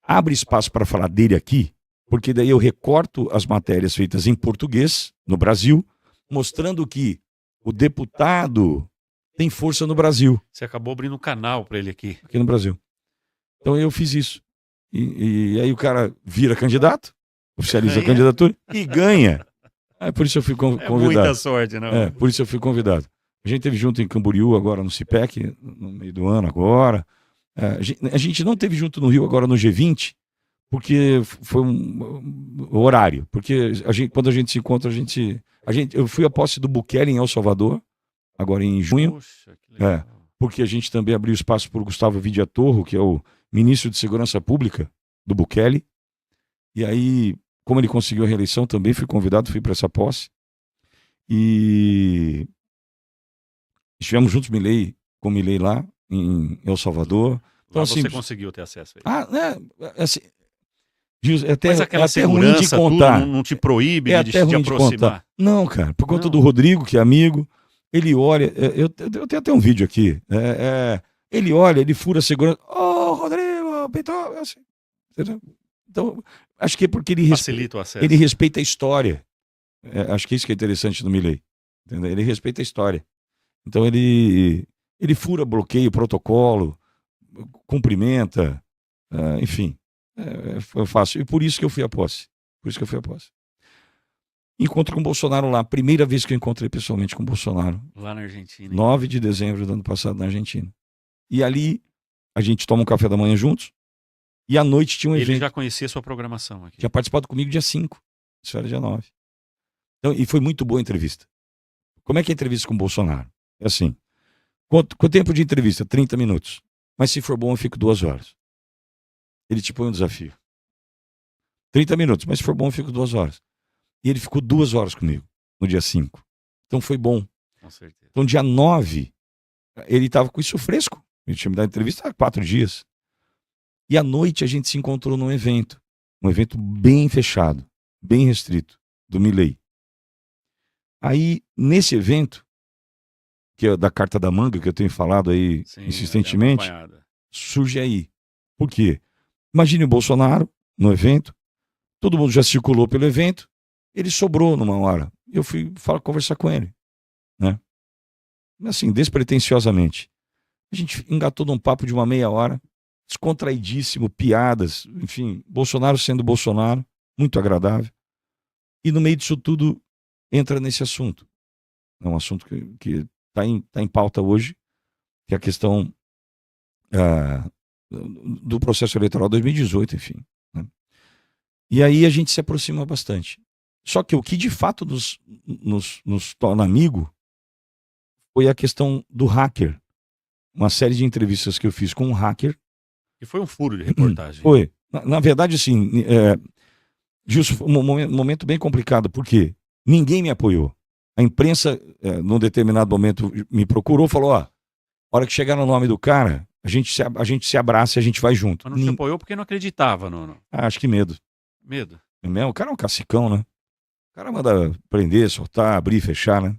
Abre espaço para falar dele aqui, porque daí eu recorto as matérias feitas em português, no Brasil, mostrando que o deputado tem força no Brasil. Você acabou abrindo um canal para ele aqui. Aqui no Brasil. Então eu fiz isso. E aí o cara vira candidato, oficializa a candidatura e ganha. Por isso eu fui convidado. Muita sorte, não? Por isso eu fui convidado. A gente esteve junto em Camboriú agora no CIPEC, no meio do ano agora. A gente não esteve junto no Rio agora no G20, porque foi um horário. Porque quando a gente se encontra, eu fui à posse do Bukele em El Salvador, agora em junho. Poxa, que legal. Porque a gente também abriu espaço para o Gustavo Vidiatorro, que é o ministro de Segurança Pública do Bukele. E aí, como ele conseguiu a reeleição, também fui convidado, fui para essa posse. E estivemos juntos com o Milei lá em El Salvador. Então, lá você conseguiu ter acesso a ele. Assim, até, mas aquela ruim de contar. Não te proíbe de te aproximar? Não, cara, por conta do Rodrigo, que é amigo, ele olha, eu tenho até um vídeo aqui, ele olha, ele fura a segurança, Rodrigo, Pitor, assim, então, acho que é porque facilita o acesso. Ele respeita a história. Acho que isso que é interessante do Milei, entendeu? Ele respeita a história. Então ele fura, bloqueia o protocolo, cumprimenta, enfim, foi fácil. E por isso que eu fui à posse. Encontro com o Bolsonaro lá, primeira vez que eu encontrei pessoalmente com o Bolsonaro. Lá na Argentina. 9 de dezembro do ano passado, na Argentina. E ali a gente toma um café da manhã juntos, e à noite tinha um evento. Ele já conhecia a sua programação aqui. Tinha participado comigo dia 5, isso era dia 9. Então, e foi muito boa a entrevista. Como é que é a entrevista com o Bolsonaro? É assim, Quanto tempo de entrevista? 30 minutos. Mas se for bom, eu fico 2 horas. Ele te põe um desafio. 30 minutos, mas se for bom, eu fico 2 horas. E ele ficou 2 horas comigo, no dia 5. Então foi bom. Com certeza. Então, dia 9, ele estava com isso fresco. Ele tinha me dado entrevista há 4 dias. E à noite a gente se encontrou num evento. Um evento bem fechado, bem restrito, do Milei. Aí, nesse evento, que é da Carta da Manga, que eu tenho falado aí insistentemente, surge aí. Por quê? Imagine o Bolsonaro no evento, todo mundo já circulou pelo evento, ele sobrou numa hora. Eu fui conversar com ele, né? Assim, despretensiosamente. A gente engatou num papo de uma meia hora, descontraidíssimo, piadas, enfim, Bolsonaro sendo Bolsonaro, muito agradável. E no meio disso tudo, entra nesse assunto. É um assunto que tá em pauta hoje, que é a questão do processo eleitoral 2018, enfim. Né? E aí a gente se aproxima bastante. Só que o que de fato nos torna amigo foi a questão do hacker. Uma série de entrevistas que eu fiz com um hacker. E foi um furo de reportagem. Foi. Na verdade, assim, Gilson, foi um momento bem complicado, porque ninguém me apoiou. A imprensa, num determinado momento, me procurou e falou, a hora que chegar no nome do cara, a gente se abraça e a gente vai junto. Mas não te apoiou porque não acreditava, não. Acho que medo. Medo? O cara é um cacicão, né? O cara manda prender, soltar, abrir, fechar, né?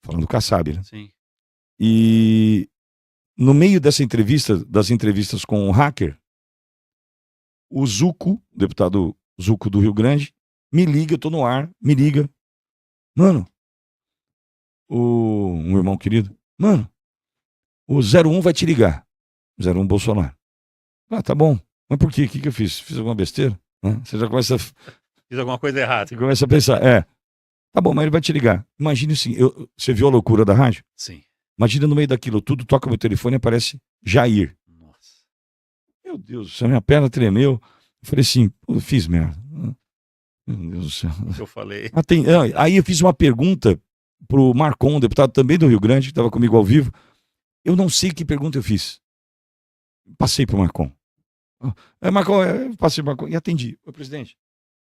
Falando do Kassab, né? Sim. E no meio das entrevistas com o hacker, o Zuco, o deputado Zuco do Rio Grande, me liga, eu tô no ar, me liga. Mano, um irmão querido, mano, o 01 vai te ligar. 01 Bolsonaro. Ah, tá bom. Mas por quê? O que eu fiz? Fiz alguma besteira? Você já começa a... Fiz alguma coisa errada. Você começa a pensar, tá bom, mas ele vai te ligar. Imagine assim, você viu a loucura da rádio? Sim. Imagina no meio daquilo tudo, toca meu telefone e aparece Jair. Nossa. Meu Deus, a minha perna tremeu. Eu falei assim, eu fiz merda. Meu Deus do céu. Eu falei. Aí eu fiz uma pergunta pro Marcon, deputado também do Rio Grande, que estava comigo ao vivo. Eu não sei que pergunta eu fiz. Passei pro Marcon. Marcon, passei pro Marcon e atendi. Ô, presidente,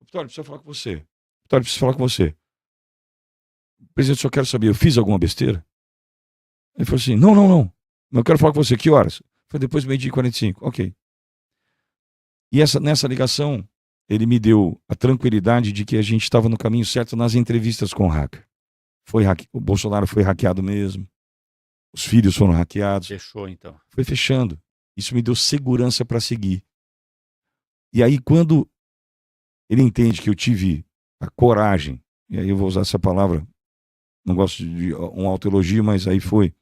o Vitório, precisa falar com você. Vitório, preciso falar com você. Presidente, só quero saber, eu fiz alguma besteira? Ele falou assim, não. Eu quero falar com você, que horas? Foi depois do 12h45. Ok. E nessa ligação, ele me deu a tranquilidade de que a gente estava no caminho certo nas entrevistas com o hacker. O Bolsonaro foi hackeado mesmo. Os filhos foram hackeados. Fechou, então. Foi fechando. Isso me deu segurança para seguir. E aí, quando ele entende que eu tive a coragem, e aí eu vou usar essa palavra, não gosto de um autoelogio, mas aí foi,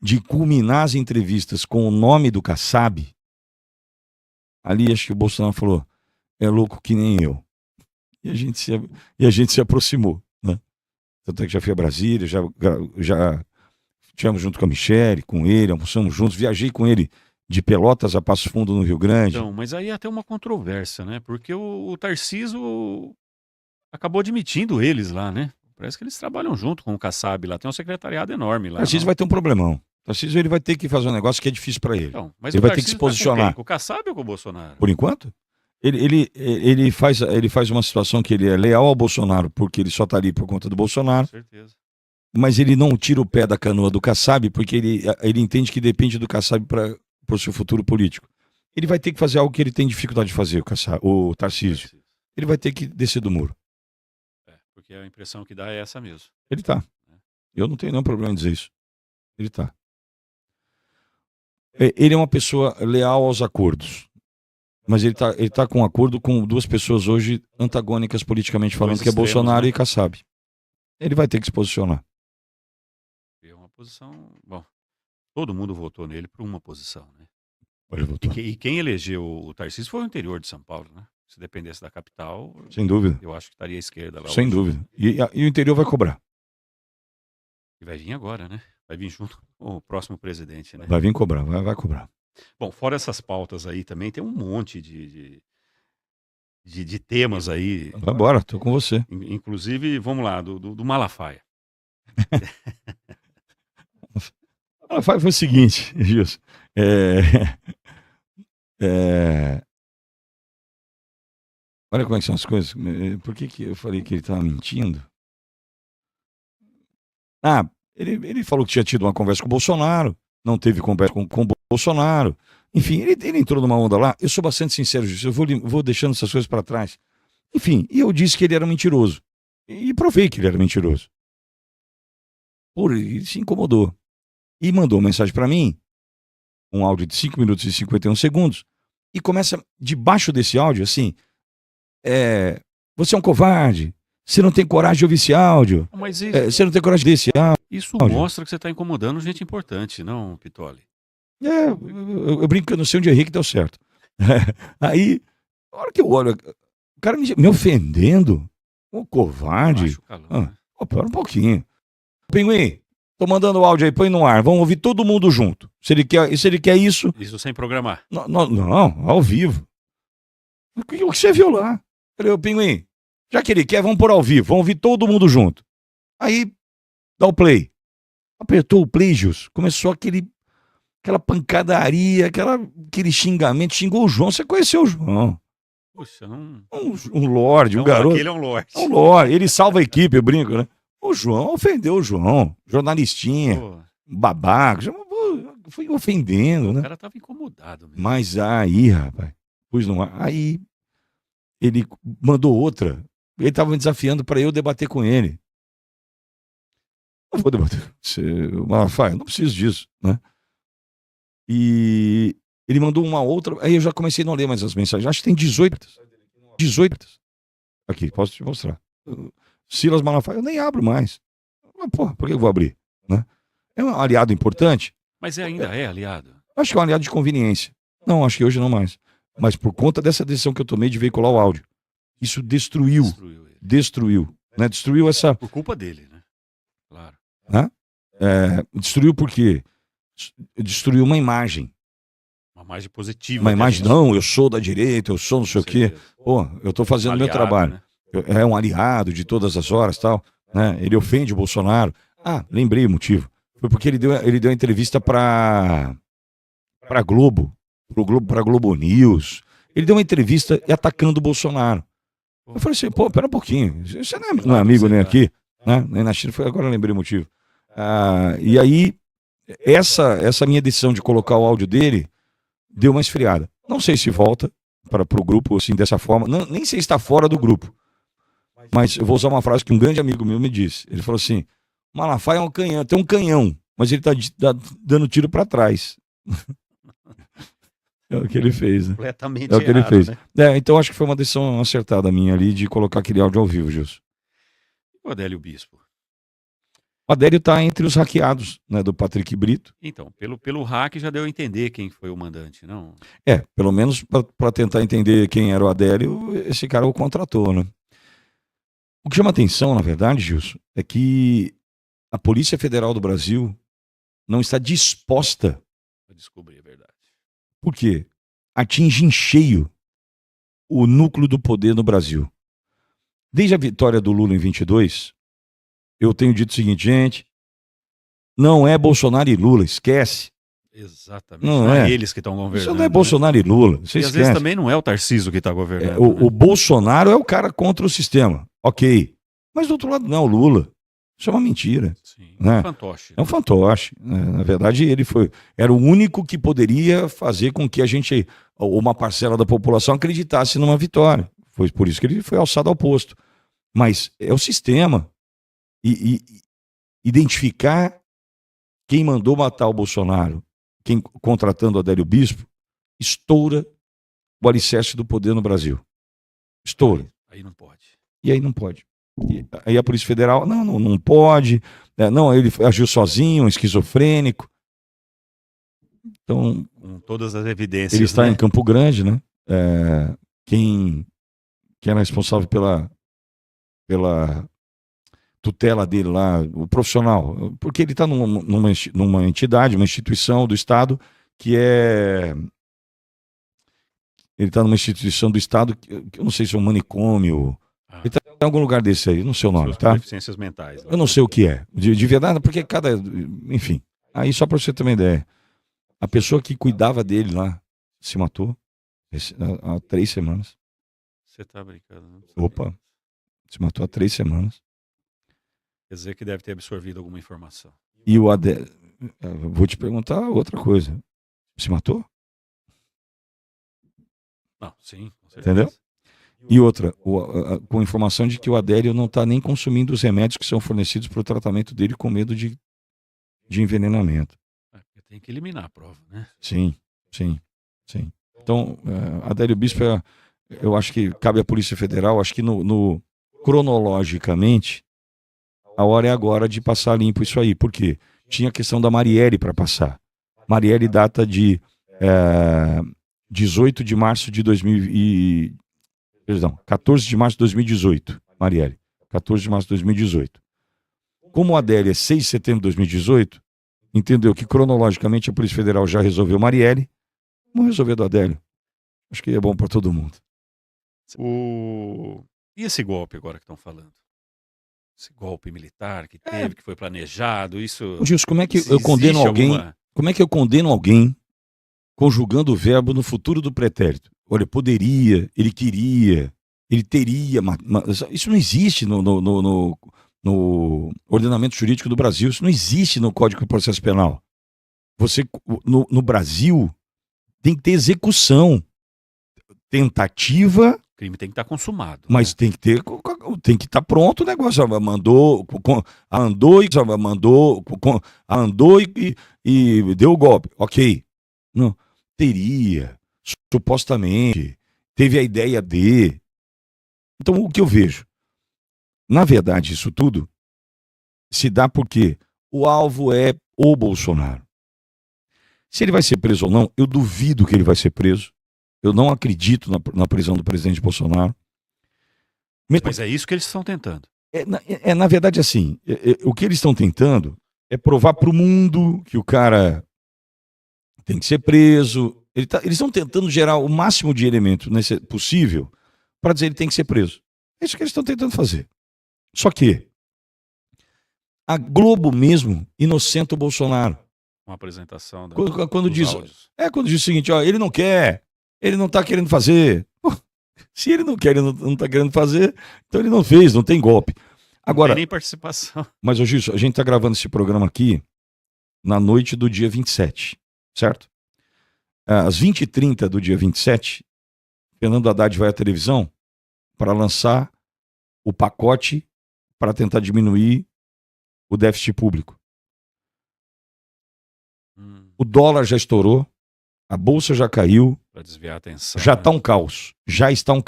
de culminar as entrevistas com o nome do Kassab, ali acho que o Bolsonaro falou, é louco que nem eu. E a gente se aproximou, né? Tanto é que já fui a Brasília, já estivemos junto com a Michele, com ele, almoçamos juntos, viajei com ele de Pelotas a Passo Fundo, no Rio Grande. Então, mas aí até uma controvérsia, né? Porque o Tarcísio acabou admitindo eles lá, né? Parece que eles trabalham junto com o Kassab lá, tem um secretariado enorme lá. O Tarcísio vai ter um problemão. O Tarcísio ele vai ter que fazer um negócio que é difícil para ele. Então, mas ele vai ter que se posicionar. Tá com o Kassab ou com o Bolsonaro? Por enquanto? Ele faz uma situação que ele é leal ao Bolsonaro, porque ele só está ali por conta do Bolsonaro. Com certeza. Mas ele não tira o pé da canoa do Kassab, porque ele entende que depende do Kassab para o seu futuro político. Ele vai ter que fazer algo que ele tem dificuldade de fazer, o Tarcísio. Ele vai ter que descer do muro. Porque a impressão que dá é essa mesmo. Ele tá. Eu não tenho nenhum problema em dizer isso. Ele tá. Ele é uma pessoa leal aos acordos. Mas ele tá com um acordo com duas pessoas hoje antagônicas politicamente falando, que é Bolsonaro, né? E Kassab. Ele vai ter que se posicionar. É uma posição... Bom, todo mundo votou nele por uma posição, né? Ele votou. E quem elegeu o Tarcísio foi o interior de São Paulo, né? Se dependesse da capital... Sem dúvida. Eu acho que estaria à esquerda lá. Sem dúvida. E o interior vai cobrar. E vai vir agora, né? Vai vir junto com o próximo presidente, né? Vai vir cobrar, vai cobrar. Bom, fora essas pautas aí também, tem um monte de temas aí. Vai embora, tô com você. Inclusive, vamos lá, do Malafaia. Foi o seguinte, Gilson. Olha como é que são as coisas. Por que eu falei que ele estava mentindo? Ele falou que tinha tido uma conversa com o Bolsonaro, não teve conversa com o Bolsonaro. Enfim, ele entrou numa onda lá. Eu sou bastante sincero, Gilson, eu vou deixando essas coisas para trás. Enfim, e eu disse que ele era mentiroso. E provei que ele era mentiroso. Ele se incomodou. E mandou uma mensagem para mim, um áudio de 5 minutos e 51 segundos, e começa debaixo desse áudio assim, você é um covarde, você não tem coragem de ouvir esse áudio, Mas você não tem coragem desse áudio. Isso mostra que você está incomodando gente importante, não, Pitoli? Eu brinco que eu não sei onde errei que deu certo. Aí, na hora que eu olho, o cara me ofendendo, um covarde. Pera um pouquinho. Pinguim, tô mandando o áudio aí, põe no ar, vamos ouvir todo mundo junto. Se ele quer isso... Isso sem programar? Não, ao vivo. O que você viu lá? Falei, Pinguim, já que ele quer, vamos pôr ao vivo, vamos ouvir todo mundo junto. Aí, dá o play. Apertou o play, Gilson, começou aquela pancadaria, aquele xingamento, xingou o João. Você conheceu o João? Puxa, não... Um lorde, um garoto. Ele é um lorde. Um lorde, ele salva a equipe, eu brinco, né? O João ofendeu o João, jornalistinha, babaca, foi ofendendo, né? O cara tava incomodado mesmo. Mas aí, rapaz, aí ele mandou outra. Ele tava me desafiando para eu debater com ele. Não vou debater. Malafaia, não preciso disso, né? E ele mandou uma outra, aí eu já comecei a não ler mais as mensagens. Acho que tem 18. Aqui, posso te mostrar. Silas Malafaia, eu nem abro mais. Mas, porra, por que eu vou abrir? Né? É um aliado importante. Mas ainda é aliado? Acho que é um aliado de conveniência. Não, acho que hoje não mais. Mas por conta dessa decisão que eu tomei de veicular o áudio. Isso destruiu. Né? Destruiu essa... Por culpa dele, né? Claro. Né? Destruiu por quê? Destruiu uma imagem. Uma imagem positiva. Uma imagem, não, eu sou da direita, eu sou não sei o quê. Pô, eu tô fazendo meu trabalho. Né? É um aliado de todas as horas, tal, né? Ele ofende o Bolsonaro. Lembrei o motivo. Foi porque ele deu entrevista para Globo, para Globo News. Ele deu uma entrevista atacando o Bolsonaro. Eu falei assim, pera um pouquinho, você não é amigo nem aqui, né? Nem na China. Agora eu lembrei o motivo. E aí, essa minha decisão de colocar o áudio dele deu uma esfriada. Não sei se volta para o grupo assim, dessa forma. Não, nem sei se está fora do grupo. Mas eu vou usar uma frase que um grande amigo meu me disse. Ele falou assim, Malafaia é um canhão, tem um canhão, mas ele tá dando tiro para trás. É o que ele fez, né? Completamente é o que ele fez. Né? Então acho que foi uma decisão acertada minha ali de colocar aquele áudio ao vivo, Gilson. O Adélio Bispo? O Adélio está entre os hackeados, né, do Patrick Brito. Então, pelo hack já deu a entender quem foi o mandante, não? Pelo menos para tentar entender quem era o Adélio, esse cara o contratou, né? O que chama atenção, na verdade, Gilson, é que a Polícia Federal do Brasil não está disposta a descobrir a verdade. Por quê? Atinge em cheio o núcleo do poder no Brasil. Desde a vitória do Lula em 22, eu tenho dito o seguinte, gente, não é Bolsonaro e Lula, esquece. Exatamente. Não é eles que estão governando. Isso não é Bolsonaro e Lula. Você esquece. Às vezes também não é o Tarcísio que está governando. O Bolsonaro é o cara contra o sistema. Ok. Mas do outro lado não é o Lula. Isso é uma mentira. Sim, né? É um fantoche. É um fantoche. Na verdade, ele era o único que poderia fazer com que uma parcela da população acreditasse numa vitória. Foi por isso que ele foi alçado ao posto. Mas é o sistema. E identificar quem mandou matar o Bolsonaro, quem contratando o Adélio Bispo, estoura o alicerce do poder no Brasil. Estoura. Aí não pode. E aí não pode. E aí a Polícia Federal, não pode. Não, ele agiu sozinho, um esquizofrênico. Então, com todas as evidências. Ele está em Campo Grande, né? Quem era responsável pela tutela dele lá, o profissional, porque ele está numa entidade, uma instituição do Estado que ele está numa instituição do Estado que eu não sei se é um manicômio. Ele está Em algum lugar desse aí, não sei o nome, tá? Deficiências mentais. Eu não sei o que é, de verdade, porque enfim, aí só para você ter uma ideia, a pessoa que cuidava dele lá se matou há 3 semanas. Você tá brincando. Não Opa, se matou há 3 semanas. Quer dizer que deve ter absorvido alguma informação. E o Adélio, vou te perguntar outra coisa, se matou? Não, sim, com certeza. Entendeu? E outra, com a informação de que o Adélio não está nem consumindo os remédios que são fornecidos para o tratamento dele com medo de envenenamento. Tem que eliminar a prova, né? Sim. Então, Adélio Bispo, eu acho que cabe à Polícia Federal, acho que cronologicamente, a hora é agora de passar limpo isso aí. Por quê? Tinha a questão da Marielle para passar. Marielle data de 18 de março de 14 de março de 2018, Marielle. 14 de março de 2018. Como o Adélio é 6 de setembro de 2018, entendeu que cronologicamente a Polícia Federal já resolveu Marielle, vamos resolver do Adélio. Acho que é bom para todo mundo. E esse golpe agora que estão falando? Esse golpe militar que teve, que foi planejado, isso... Gilson, como é que eu condeno alguém? Como é que eu condeno alguém conjugando o verbo no futuro do pretérito? Olha, poderia, ele queria, ele teria, isso não existe no ordenamento jurídico do Brasil, isso não existe no Código de Processo Penal. Você, no Brasil, tem que ter execução, tentativa... O crime tem que estar consumado. Mas né? tem que estar pronto o negócio. Andou e deu o golpe. Ok. Não. Teria, supostamente, teve a ideia de... Então, o que eu vejo? Na verdade, isso tudo se dá porque o alvo é o Bolsonaro. Se ele vai ser preso ou não, eu duvido que ele vai ser preso. Eu não acredito na prisão do presidente Bolsonaro. Mas é isso que eles estão tentando. Na verdade, assim, o que eles estão tentando é provar para o mundo que o cara tem que ser preso. Eles estão tentando gerar o máximo de elemento possível para dizer que ele tem que ser preso. É isso que eles estão tentando fazer. Só que a Globo mesmo inocenta o Bolsonaro. Uma apresentação quando diz o seguinte, ó, ele não quer, ele não está querendo fazer. Pô, se ele não quer, ele não está querendo fazer, então ele não fez, não tem golpe. Agora, não tem nem participação. Mas, ô Gilson, a gente está gravando esse programa aqui na noite do dia 27, certo? Às 20h30 do dia 27, Fernando Haddad vai à televisão para lançar o pacote para tentar diminuir o déficit público. O dólar já estourou, a bolsa já caiu, para desviar a atenção, já está um caos, já está um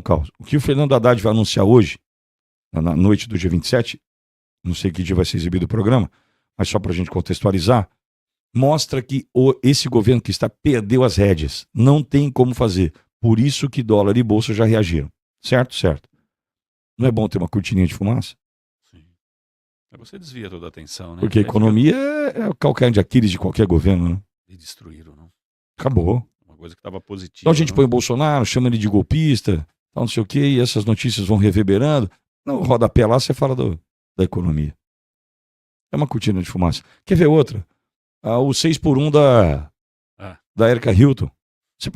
caos. O que o Fernando Haddad vai anunciar hoje, na noite do dia 27, não sei que dia vai ser exibido o programa, mas só para a gente contextualizar, mostra que esse governo que está perdeu as rédeas, não tem como fazer. Por isso que dólar e bolsa já reagiram. Certo. Não é bom ter uma cortininha de fumaça? Sim. Você desvia toda a atenção, né? Porque a economia é o calcanhar de Aquiles de qualquer governo, né? E destruíram, não? Acabou. Uma coisa que estava positiva. Então a gente põe o Bolsonaro, chama ele de golpista, tal, não sei o quê, e essas notícias vão reverberando. No rodapé lá você fala da economia. É uma cortina de fumaça. Quer ver outra? O 6x1 da Erika Hilton.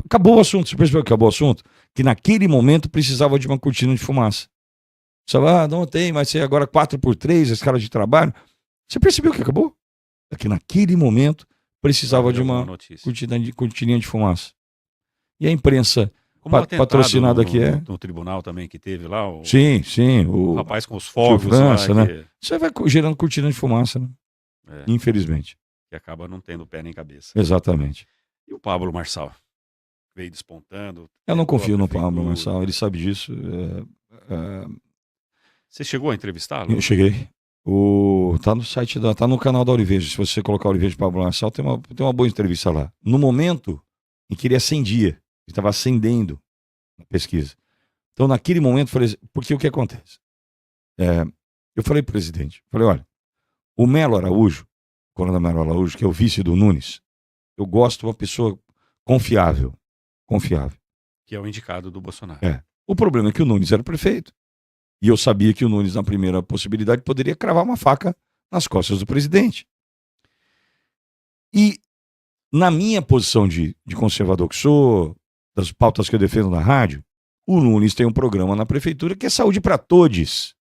Acabou o assunto. Você percebeu que acabou o assunto? Que naquele momento precisava de uma cortina de fumaça. Você fala, não tem, mas ser agora 4x3, a escala de trabalho. Você percebeu que acabou? É que naquele momento precisava de uma cortininha de fumaça. E a imprensa patrocinada que é... No tribunal também que teve lá. Sim. O rapaz com os fogos. França, né? Você vai gerando cortina de fumaça, né? Infelizmente. Que acaba não tendo pé nem cabeça. Exatamente. E o Pablo Marçal? Veio despontando. Eu não confio no Pablo Marçal, ele sabe disso. Você chegou a entrevistá-lo? Eu cheguei. Tá no site, tá no canal da Aurivejo. Se você colocar Aurivejo Pablo Marçal, tem uma boa entrevista lá. No momento em que ele acendia, ele estava acendendo na pesquisa. Então, naquele momento, eu falei, porque o que acontece? Eu falei pro presidente, olha, o Melo Araújo, Coronel Melo Araújo, que é o vice do Nunes, eu gosto de uma pessoa confiável. Que é o indicado do Bolsonaro. O problema é que o Nunes era prefeito. E eu sabia que o Nunes, na primeira possibilidade, poderia cravar uma faca nas costas do presidente. E na minha posição de conservador que sou, das pautas que eu defendo na rádio, o Nunes tem um programa na prefeitura que é saúde para todos.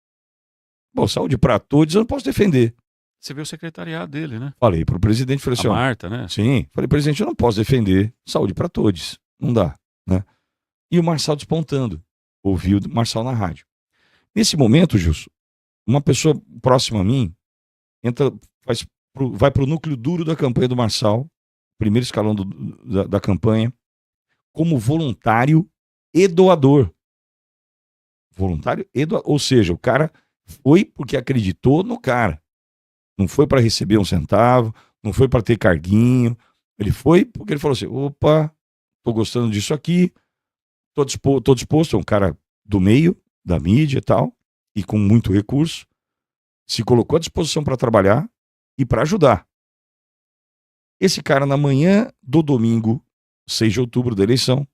Bom, saúde para todos eu não posso defender. Você vê o secretariado dele, né? Falei para o presidente, falei assim, a Marta, né? Sim, falei, presidente, eu não posso defender saúde para todos. Não dá, né? E o Marçal despontando. Ouvi o Marçal na rádio. Nesse momento, Gilson, uma pessoa próxima a mim vai para o núcleo duro da campanha do Marçal, primeiro escalão da campanha, como voluntário e doador. Voluntário e doador. Ou seja, o cara foi porque acreditou no cara. Não foi para receber um centavo, não foi para ter carguinho. Ele foi porque ele falou assim, opa, tô gostando disso aqui, tô disposto, é um cara do meio, da mídia e tal, e com muito recurso, se colocou à disposição para trabalhar e para ajudar. Esse cara, na manhã do domingo, 6 de outubro da eleição,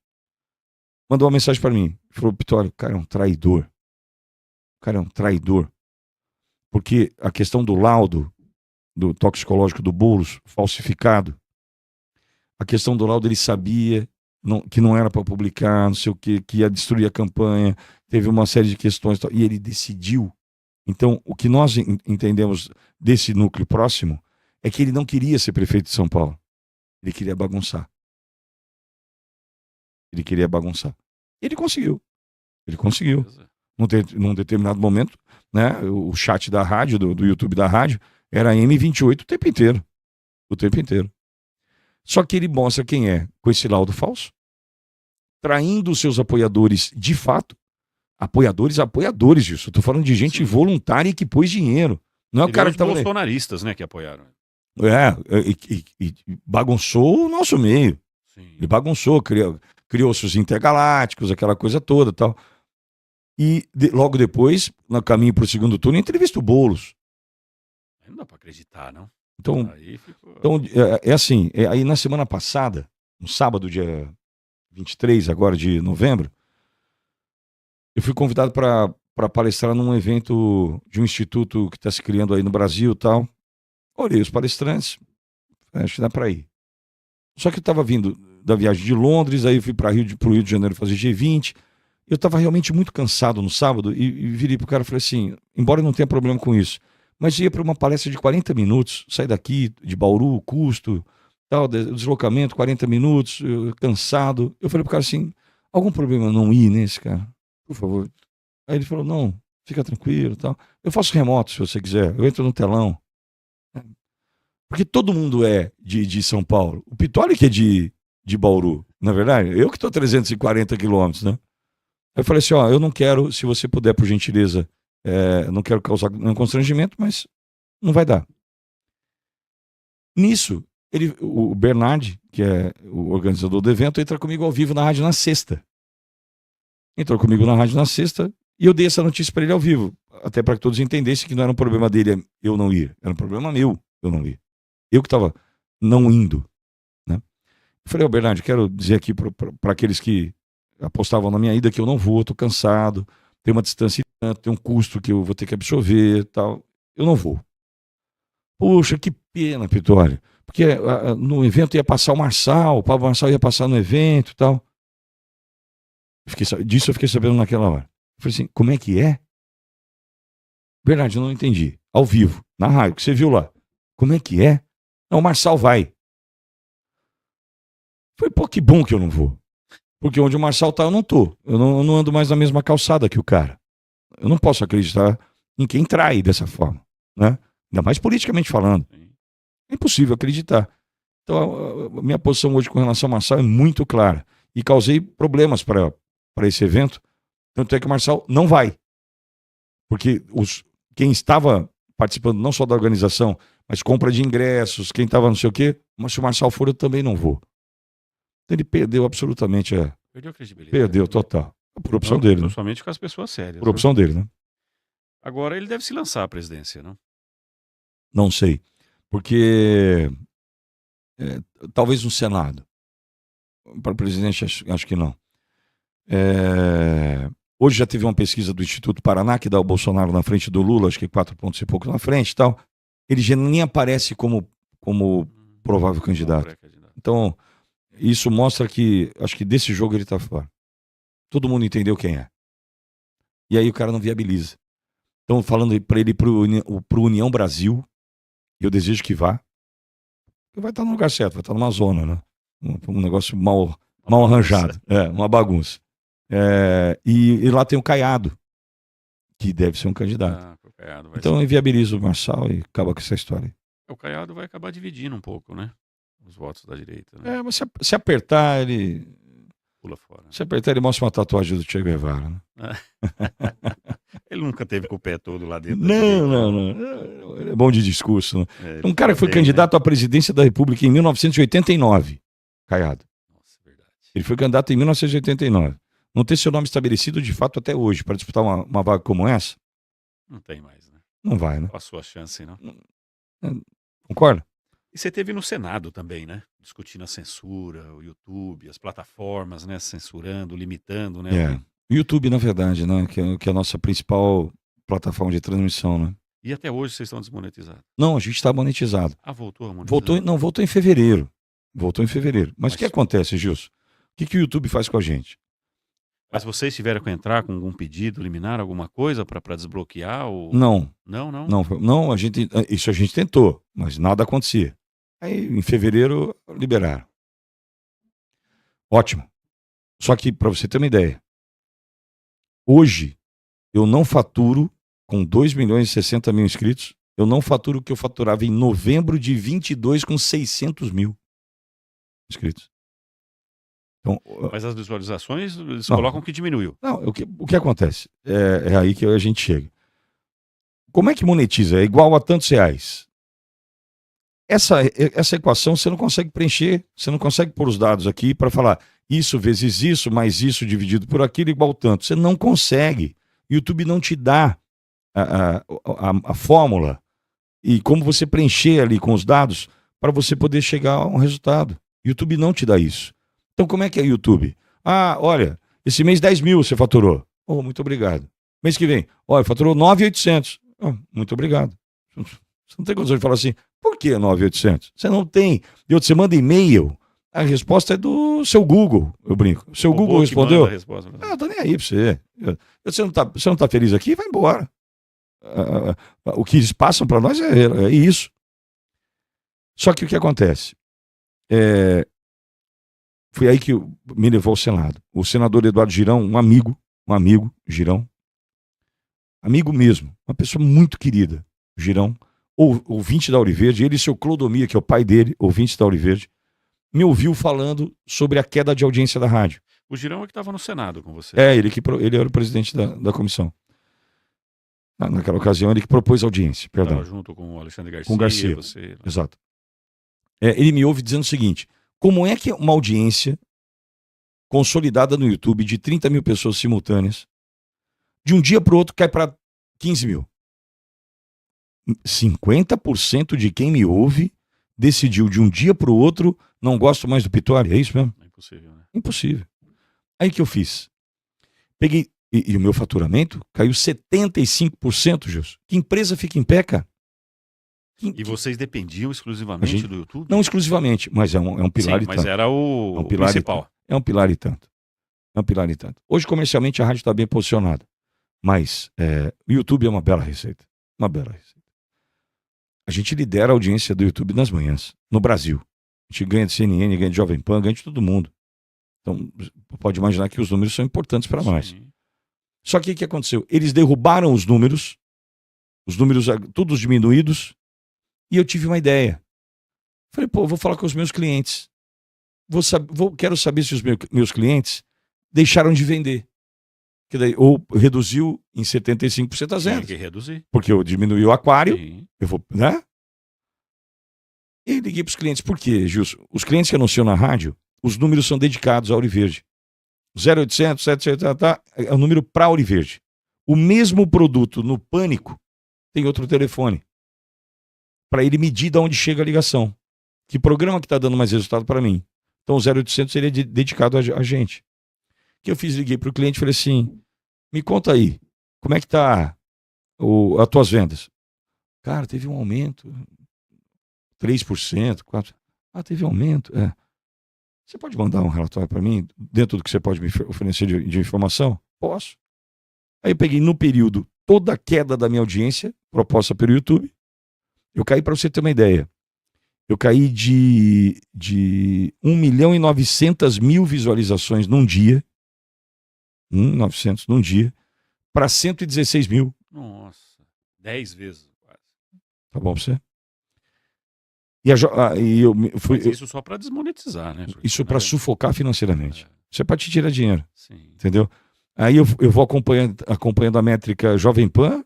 mandou uma mensagem para mim. Falou, Pitório, o cara é um traidor. O cara é um traidor. Porque a questão do laudo, do toxicológico do Boulos, falsificado, a questão do laudo ele sabia que não era para publicar, não sei o que ia destruir a campanha, teve uma série de questões, e ele decidiu. Então, o que nós entendemos desse núcleo próximo é que ele não queria ser prefeito de São Paulo. Ele queria bagunçar. Ele queria bagunçar. E ele conseguiu. Ele conseguiu. Num determinado momento, né, o chat da rádio, do YouTube da rádio, era M28 o tempo inteiro. O tempo inteiro. Só que ele mostra quem é com esse laudo falso, traindo os seus apoiadores de fato. Apoiadores disso. Eu tô falando de gente voluntária e que pôs dinheiro. Não é o cara que tava... bolsonaristas, né, que apoiaram. E bagunçou o nosso meio. Sim. Ele bagunçou, criou seus intergalácticos, aquela coisa toda e tal. E logo depois, no caminho para o segundo turno, entrevista o Boulos. Não dá para acreditar, não? Então assim, aí na semana passada, no sábado, dia 23 agora de novembro, eu fui convidado para palestrar num evento de um instituto que está se criando aí no Brasil e tal. Olhei os palestrantes, acho que dá para ir. Só que eu estava vindo da viagem de Londres, aí fui para o Rio de Janeiro fazer G20. Eu estava realmente muito cansado no sábado e virei pro cara e falei assim, embora eu não tenha problema com isso, mas ia para uma palestra de 40 minutos, sair daqui de Bauru, custo, tal, deslocamento, 40 minutos, cansado. Eu falei pro cara assim, algum problema não ir nesse, cara? Por favor. Aí ele falou, não, fica tranquilo, tal. Eu faço remoto se você quiser, eu entro no telão. Porque todo mundo é de São Paulo. O Pitório que é de Bauru, na verdade. Eu que estou 340 quilômetros, né? Aí eu falei assim, eu não quero, se você puder, por gentileza, não quero causar nenhum constrangimento, mas não vai dar. Nisso, o Bernardi, que é o organizador do evento, entra comigo ao vivo na rádio na sexta. Entrou comigo na rádio na sexta e eu dei essa notícia para ele ao vivo, até para que todos entendessem que não era um problema dele eu não ir, era um problema meu eu não ir. Eu que estava não indo, né? Eu falei, Bernardi, quero dizer aqui para aqueles que apostavam na minha ida que eu não vou, estou cansado, tem uma distância, tem um custo que eu vou ter que absorver, tal. Eu não vou. Poxa, que pena, Pitório, porque no evento ia passar o Pablo Marçal ia passar no evento e tal. Disso eu fiquei sabendo naquela hora. Eu falei assim, como é que é? Bernardo, eu não entendi. Ao vivo, na rádio, que você viu lá. Como é que é? Não, o Marçal vai. Eu falei, pô, que bom que eu não vou. Porque onde o Marçal tá, eu não tô. Eu não ando mais na mesma calçada que o cara. Eu não posso acreditar em quem trai dessa forma, né? Ainda mais politicamente falando. É impossível acreditar. Então, a minha posição hoje com relação ao Marçal é muito clara. E causei problemas para esse evento. Tanto é que o Marçal não vai. Porque quem estava participando não só da organização, mas compra de ingressos, quem estava não sei o quê, mas se o Marçal for, eu também não vou. Então, ele perdeu absolutamente Perdeu a credibilidade. Perdeu, total. Por opção dele. Principalmente com as pessoas sérias. Por opção dele, né? Agora ele deve se lançar à presidência, não? Não sei. Porque talvez no Senado. Para o presidente, acho que não. Hoje já teve uma pesquisa do Instituto Paraná que dá o Bolsonaro na frente do Lula, acho que 4 pontos e pouco na frente e tal. Ele já nem aparece como provável candidato. Então, isso mostra que, acho que desse jogo ele está fora. Todo mundo entendeu quem é. E aí o cara não viabiliza. Então, falando para ele pro União Brasil, eu desejo que vá. Ele vai estar no lugar certo, vai estar numa zona, né? Um negócio mal arranjado. Uma bagunça. E lá tem o Caiado, que deve ser um candidato. Então inviabiliza o Marçal e acaba com essa história. O Caiado vai acabar dividindo um pouco, né? Os votos da direita. Né? Mas se apertar, ele... Pula fora. Se apertar, ele mostra uma tatuagem do Che Guevara, né? Ele nunca teve com o pé todo lá dentro. Não. Ele é bom de discurso. Né? Um cara que foi candidato à presidência da República em 1989, Caiado. Nossa, verdade. Ele foi candidato em 1989. Não tem seu nome estabelecido de fato até hoje para disputar uma vaga como essa? Não tem mais, né? Não vai, né? Passou a chance, não? Concorda? E você teve no Senado também, né? Discutindo a censura, o YouTube, as plataformas, né? Censurando, limitando, né? O YouTube, na verdade, né? Que é a nossa principal plataforma de transmissão, né? E até hoje vocês estão desmonetizados? Não, a gente está monetizado. Voltou a monetizar? Voltou em fevereiro. Mas o que acontece, Gilson? O que o YouTube faz com a gente? Mas vocês tiveram que entrar com algum pedido, eliminar alguma coisa para desbloquear? Ou... Não. Não, isso a gente tentou, mas nada acontecia. Aí, em fevereiro, liberaram. Ótimo. Só que, para você ter uma ideia, hoje, eu não faturo, com 2.060.000 inscritos, eu não faturo o que eu faturava em novembro de 22 com 600.000 inscritos. Então, mas as visualizações, eles colocam que diminuiu. Não, o que acontece? É aí que a gente chega. Como é que monetiza? É igual a tantos reais. Essa equação você não consegue preencher, você não consegue pôr os dados aqui para falar isso vezes isso, mais isso dividido por aquilo igual tanto. Você não consegue. O YouTube não te dá a fórmula e como você preencher ali com os dados para você poder chegar a um resultado. O YouTube não te dá isso. Então como é que é o YouTube? Olha, esse mês 10.000 você faturou. Muito obrigado. Mês que vem, olha, faturou 9.800. Muito obrigado. Você não tem condição de falar assim, por que 9.800? Você não tem. E você manda e-mail, a resposta é do seu Google, eu brinco. O seu Google respondeu? Tô nem aí pra você. Você não tá feliz aqui? Vai embora. O que eles passam para nós é isso. Só que o que acontece? Foi aí que me levou ao Senado. O senador Eduardo Girão, um amigo, Girão, amigo mesmo, uma pessoa muito querida, Girão, ouvinte da Auriverde, ele e seu Clodomir, que é o pai dele, ouvinte da Auriverde, me ouviu falando sobre a queda de audiência da rádio. O Girão é que estava no Senado com você. Ele era o presidente da comissão. Naquela ocasião, ele que propôs a audiência, perdão. Estava junto com o Alexandre Garcia. Com o Garcia, você... Exato. Ele me ouve dizendo o seguinte, como é que uma audiência consolidada no YouTube de 30.000 pessoas simultâneas, de um dia para o outro cai para 15.000? 50% de quem me ouve decidiu de um dia para o outro, não gosto mais do Pitória, é isso mesmo? É impossível, né? Impossível. Aí que eu fiz? Peguei, e o meu faturamento caiu 75%, Gilson. Que empresa fica em pé, cara? E vocês dependiam exclusivamente do YouTube? Não exclusivamente, mas é um pilar. Sim, e tanto. Mas era o principal. É um pilar e tanto. Hoje, comercialmente, a rádio está bem posicionada. Mas o YouTube é uma bela receita. Uma bela receita. A gente lidera a audiência do YouTube nas manhãs, no Brasil. A gente ganha de CNN, ganha de Jovem Pan, ganha de todo mundo. Então, pode imaginar que os números são importantes para nós. Só que o que aconteceu? Eles derrubaram os números todos diminuídos, e eu tive uma ideia. Falei, vou falar com os meus clientes. Quero saber se os meus clientes deixaram de vender. Ou reduziu em 75% as vendas. Tem que reduzir. Porque eu diminui o aquário. Sim. Eu vou, né? E liguei para os clientes. Por quê, Gilson? Os clientes que anunciam na rádio, os números são dedicados à Auriverde. 0800, 770, é o número para Auriverde. O mesmo produto no Pânico tem outro telefone. Para ele medir de onde chega a ligação. Que programa que está dando mais resultado para mim? Então o 0800 seria dedicado a gente. que eu fiz? Liguei para o cliente e falei assim, me conta aí, como é que tá as tuas vendas? Cara, teve um aumento, 3%, 4%. Ah, teve aumento, Você pode mandar um relatório para mim, dentro do que você pode me oferecer de informação? Posso. Aí eu peguei no período toda a queda da minha audiência, proposta pelo YouTube. Eu caí, para você ter uma ideia, eu caí de 1.900.000 visualizações num dia, 1.900 num dia, para 116 mil. Nossa, 10 vezes quase. Tá bom pra você? E eu fui. Mas isso só para desmonetizar, né? Porque, isso para sufocar financeiramente. Isso é para te tirar dinheiro. Sim. Entendeu? Aí eu vou acompanhando a métrica Jovem Pan,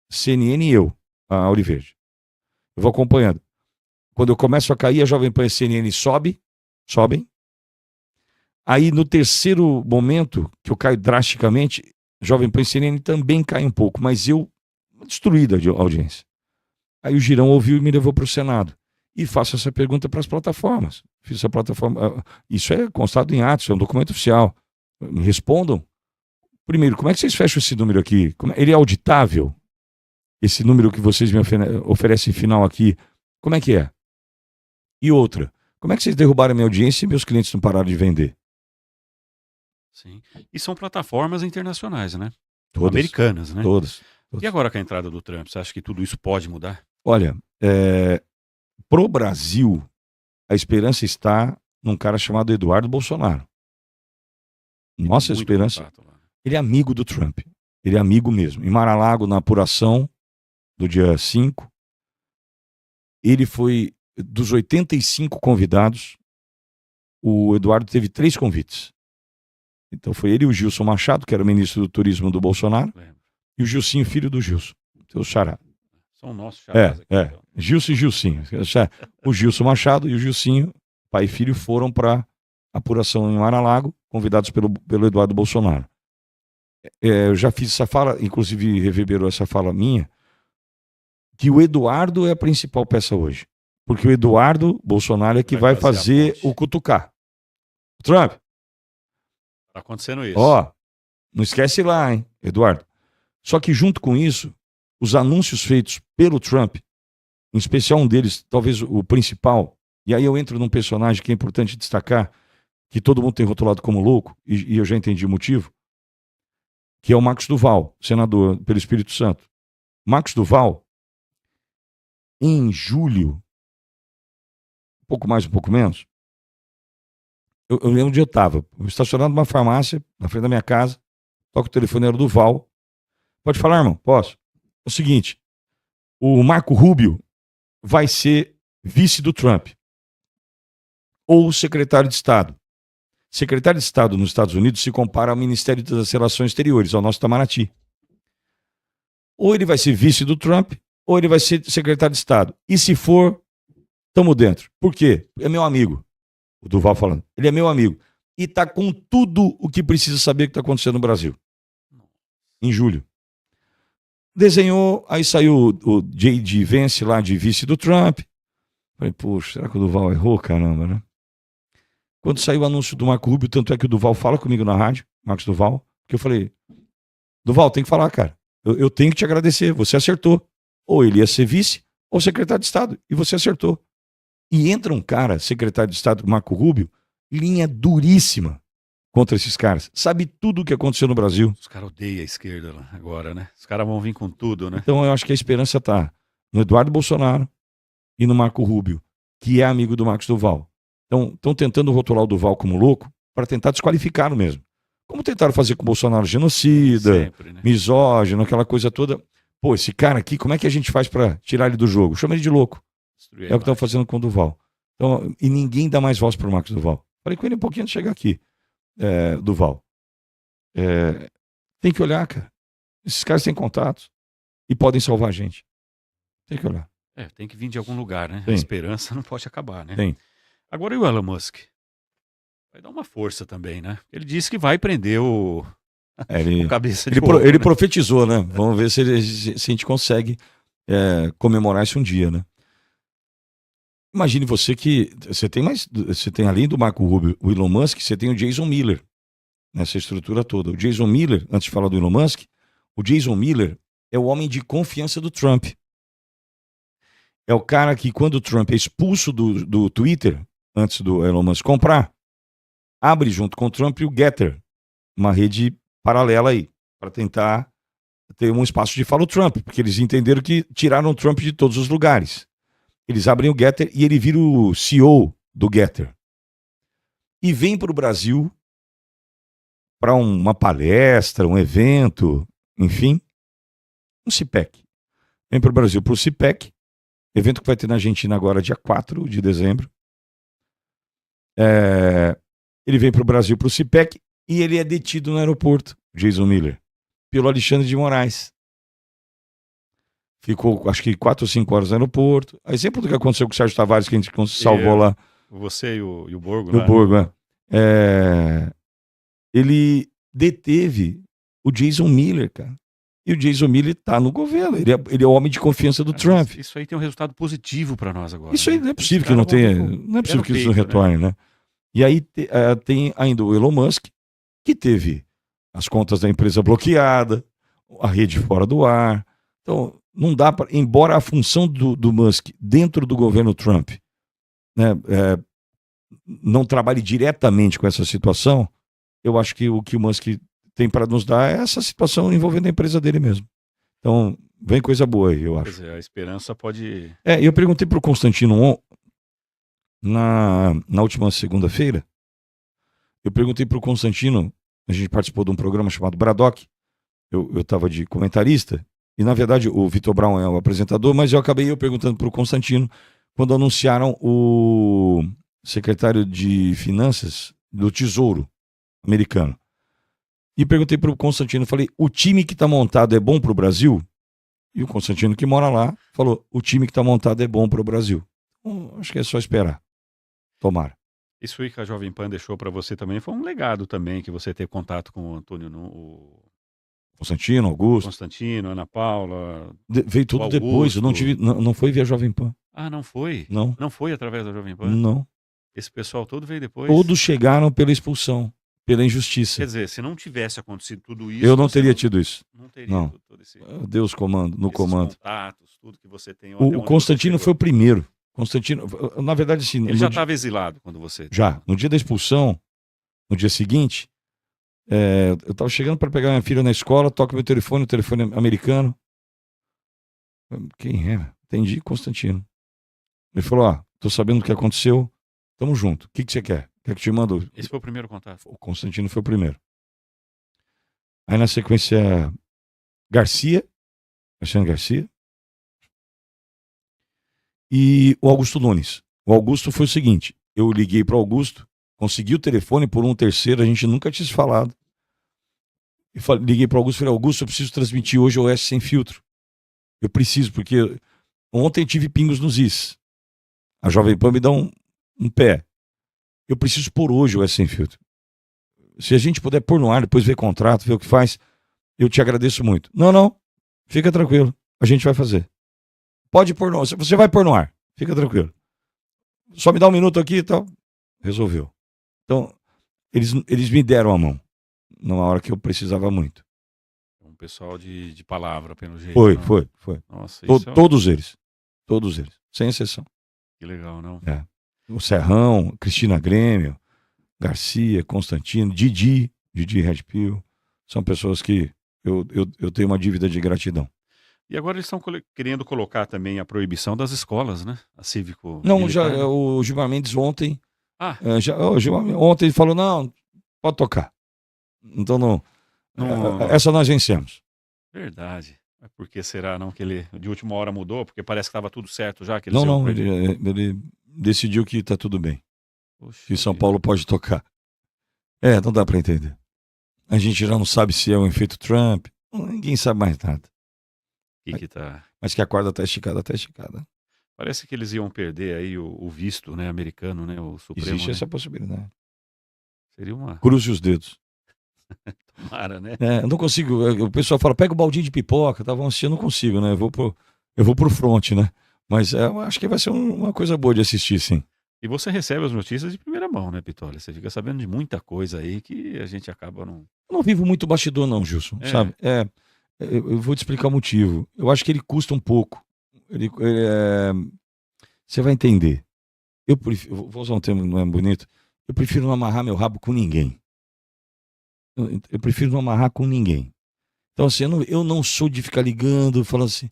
CNN e eu, a Auriverde. Eu vou acompanhando. Quando eu começo a cair, a Jovem Pan e a CNN sobem. Aí no terceiro momento, que eu caio drasticamente, Jovem Pan e CNN também caem um pouco, mas eu destruído a audiência. Aí o Girão ouviu e me levou para o Senado. E faço essa pergunta para as plataformas. Fiz essa plataforma. Isso é constado em atos, é um documento oficial. Me respondam. Primeiro, como é que vocês fecham esse número aqui? Ele é auditável? Esse número que vocês me oferecem final aqui, como é que é? E outra, como é que vocês derrubaram a minha audiência e meus clientes não pararam de vender? Sim. E são plataformas internacionais, né? Todas. Americanas, né? Todas. E agora com a entrada do Trump, você acha que tudo isso pode mudar? Olha, pro Brasil, a esperança está num cara chamado Eduardo Bolsonaro. Nossa esperança. Ele é amigo do Trump. Ele é amigo mesmo. Em Mar-a-Lago, na apuração do dia 5, ele foi, dos 85 convidados, o Eduardo teve 3 convites. Então foi ele e o Gilson Machado, que era o ministro do turismo do Bolsonaro, e o Gilcinho, filho do Gilson, seu xará. São nossos charás aqui. Então. Gilson e Gilcinho. O Gilson Machado e o Gilcinho, pai e filho, foram para apuração em Mar-a-Lago, convidados pelo Eduardo Bolsonaro. Eu já fiz essa fala, inclusive reverberou essa fala minha, que o Eduardo é a principal peça hoje. Porque o Eduardo Bolsonaro é que vai fazer o cutucar. Trump. Tá acontecendo isso. Não esquece lá, hein, Eduardo. Só que junto com isso, os anúncios feitos pelo Trump, em especial um deles, talvez o principal, e aí eu entro num personagem que é importante destacar, que todo mundo tem rotulado como louco, e eu já entendi o motivo, que é o Marcos Duval, senador pelo Espírito Santo. Marcos Duval, em julho, um pouco mais, um pouco menos, eu lembro onde eu estava, estacionado numa farmácia, na frente da minha casa, toco o telefone, era o Duval. Pode falar, irmão? Posso? É o seguinte, o Marco Rubio vai ser vice do Trump, ou secretário de Estado. Secretário de Estado nos Estados Unidos se compara ao Ministério das Relações Exteriores, ao nosso Itamaraty. Ou ele vai ser vice do Trump, ou ele vai ser secretário de Estado. E se for, estamos dentro. Por quê? É meu amigo. O Duval falando. Ele é meu amigo. E está com tudo o que precisa saber que está acontecendo no Brasil. Em julho. Desenhou, aí saiu o J.D. Vance lá de vice do Trump. Falei, poxa, será que o Duval errou? Caramba, né? Quando saiu o anúncio do Marco Rubio, tanto é que o Duval fala comigo na rádio, Marcos Duval, que eu falei, Duval, tem que falar, cara. Eu tenho que te agradecer, você acertou. Ou ele ia ser vice, ou secretário de Estado, e você acertou. E entra um cara, secretário de Estado, Marco Rubio, linha duríssima contra esses caras. Sabe tudo o que aconteceu no Brasil. Os caras odeiam a esquerda agora, né? Os caras vão vir com tudo, né? Então eu acho que a esperança está no Eduardo Bolsonaro e no Marco Rubio, que é amigo do Marcos Duval. Então, estão tentando rotular o Duval como louco para tentar desqualificá-lo mesmo. Como tentaram fazer com o Bolsonaro, genocida, sempre, né? Misógino, aquela coisa toda. Pô, esse cara aqui, como é que a gente faz para tirar ele do jogo? Chama ele de louco. É o que estão fazendo com o Duval. Então, e ninguém dá mais voz para o Marcos Duval. Falei com ele um pouquinho antes de chegar aqui, Duval. Tem que olhar, cara. Esses caras têm contatos e podem salvar a gente. Tem que olhar. Tem que vir de algum lugar, né? Tem. A esperança não pode acabar, né? Tem. Agora e o Elon Musk? Vai dar uma força também, né? Ele disse que vai prender o cabeça de ouro, ele né? profetizou, né? Vamos ver se a gente consegue comemorar isso um dia, né? Imagine você que você tem além do Marco Rubio, o Elon Musk, você tem o Jason Miller, nessa estrutura toda. O Jason Miller, antes de falar do Elon Musk, o Jason Miller é o homem de confiança do Trump. É o cara que, quando o Trump é expulso do Twitter, antes do Elon Musk comprar, abre junto com o Trump o Getter, uma rede paralela aí, para tentar ter um espaço de fala o Trump, porque eles entenderam que tiraram o Trump de todos os lugares. Eles abrem o Getter e ele vira o CEO do Getter. E vem para o Brasil para uma palestra, um evento, enfim, um CPEC. Vem para o Brasil para o CPEC, evento que vai ter na Argentina agora, dia 4 de dezembro. Ele vem para o Brasil para o CPEC e ele é detido no aeroporto, Jason Miller, pelo Alexandre de Moraes. Ficou, acho que 4 ou 5 horas no aeroporto. A exemplo do que aconteceu com o Sérgio Tavares, que a gente salvou lá. Você e o Borgo, né? O Borgo, ele deteve o Jason Miller, cara. E o Jason Miller tá no governo. Ele é o homem de confiança do Trump. Isso aí tem um resultado positivo para nós agora. Isso aí não é possível que não tenha. Não é possível que isso não retorne, né? E aí tem ainda o Elon Musk, que teve as contas da empresa bloqueada, a rede fora do ar. Então, não dá para. Embora a função do Musk dentro do governo Trump, né, não trabalhe diretamente com essa situação, eu acho que o que o Musk tem para nos dar é essa situação envolvendo a empresa dele mesmo. Então, vem coisa boa aí, eu acho. Quer dizer, a esperança pode... Eu perguntei para o Constantino na última segunda-feira, eu perguntei para o Constantino, a gente participou de um programa chamado Braddock, eu estava de comentarista, e na verdade o Vitor Brown é o apresentador, mas eu acabei perguntando para o Constantino, quando anunciaram o secretário de Finanças do Tesouro americano. E perguntei para o Constantino, falei, o time que está montado é bom para o Brasil? E o Constantino, que mora lá, falou, o time que está montado é bom para o Brasil. Então, acho que é só esperar. Tomara. Isso aí que a Jovem Pan deixou para você também foi um legado também, que você teve contato com o Antônio, Constantino, Augusto. Constantino, Ana Paula. Veio tudo Augusto. Depois, eu não tive, não foi via Jovem Pan. Ah, não foi? Não. Não foi através da Jovem Pan? Não. Esse pessoal todo veio depois? Todos chegaram pela expulsão, pela injustiça. Quer dizer, se não tivesse acontecido tudo isso... Eu não teria tido isso. Não teria todo esse... Deus comando, no comando. Contatos, tudo que você tem. O Constantino foi o primeiro. Constantino, na verdade, assim... Ele já estava exilado quando você... Já. No dia da expulsão, no dia seguinte, eu estava chegando para pegar minha filha na escola, toca meu telefone, o telefone americano. Quem é? Atendi Constantino. Ele falou, tô sabendo o que aconteceu, tamo junto. O que você quer? Quer que te mando? Esse foi o primeiro contato? O Constantino foi o primeiro. Aí na sequência, Alexandre Garcia, e o Augusto Nunes. O Augusto foi o seguinte, eu liguei para o Augusto, consegui o telefone por um terceiro, a gente nunca tinha se falado. Liguei para o Augusto e falei, Augusto, eu preciso transmitir hoje o OS Sem Filtro. Eu preciso, porque ontem tive pingos nos is. A Jovem Pan me dá um pé. Eu preciso pôr hoje o OS Sem Filtro. Se a gente puder pôr no ar, depois ver contrato, ver o que faz, eu te agradeço muito. Não, fica tranquilo, a gente vai fazer. Pode pôr no ar, você vai pôr no ar, fica tranquilo. Só me dá um minuto aqui e tal. Resolveu. Então, eles me deram a mão, numa hora que eu precisava muito. Um pessoal de palavra, pelo jeito. Foi. Nossa, Todos eles, sem exceção. Que legal, não? O Serrão, Cristina Grêmio, Garcia, Constantino, Didi Red Pill, são pessoas que eu tenho uma dívida de gratidão. E agora eles estão querendo colocar também a proibição das escolas, né? A cívico. Não, o Gilmar Mendes ontem. Ontem ele falou: não, pode tocar. Então não. Essa nós vencemos. Verdade. Mas por que será não que ele de última hora mudou? Porque parece que estava tudo certo já. Que ele decidiu que está tudo bem. Poxa, que São Paulo pode tocar. Não dá para entender. A gente já não sabe se é um efeito Trump. Ninguém sabe mais nada. Mas que a corda está esticada, Parece que eles iam perder aí o visto, né, americano, né, o Supremo. Existe essa possibilidade. Seria uma... Cruze os dedos. Tomara, né? Eu não consigo. O pessoal fala, pega o baldinho de pipoca, tá? Eu não consigo, né? Eu vou pro front, né? Mas eu acho que vai ser uma coisa boa de assistir, sim. E você recebe as notícias de primeira mão, né, Pitoli? Você fica sabendo de muita coisa aí que a gente acaba não... Eu não vivo muito bastidor não, Gilson, sabe? Eu vou te explicar o motivo. Eu acho que ele custa um pouco. Você vai entender. Eu vou usar um termo que não é bonito. Eu prefiro não amarrar meu rabo com ninguém. Eu prefiro não amarrar com ninguém. Então, assim, eu não sou de ficar ligando, falando assim,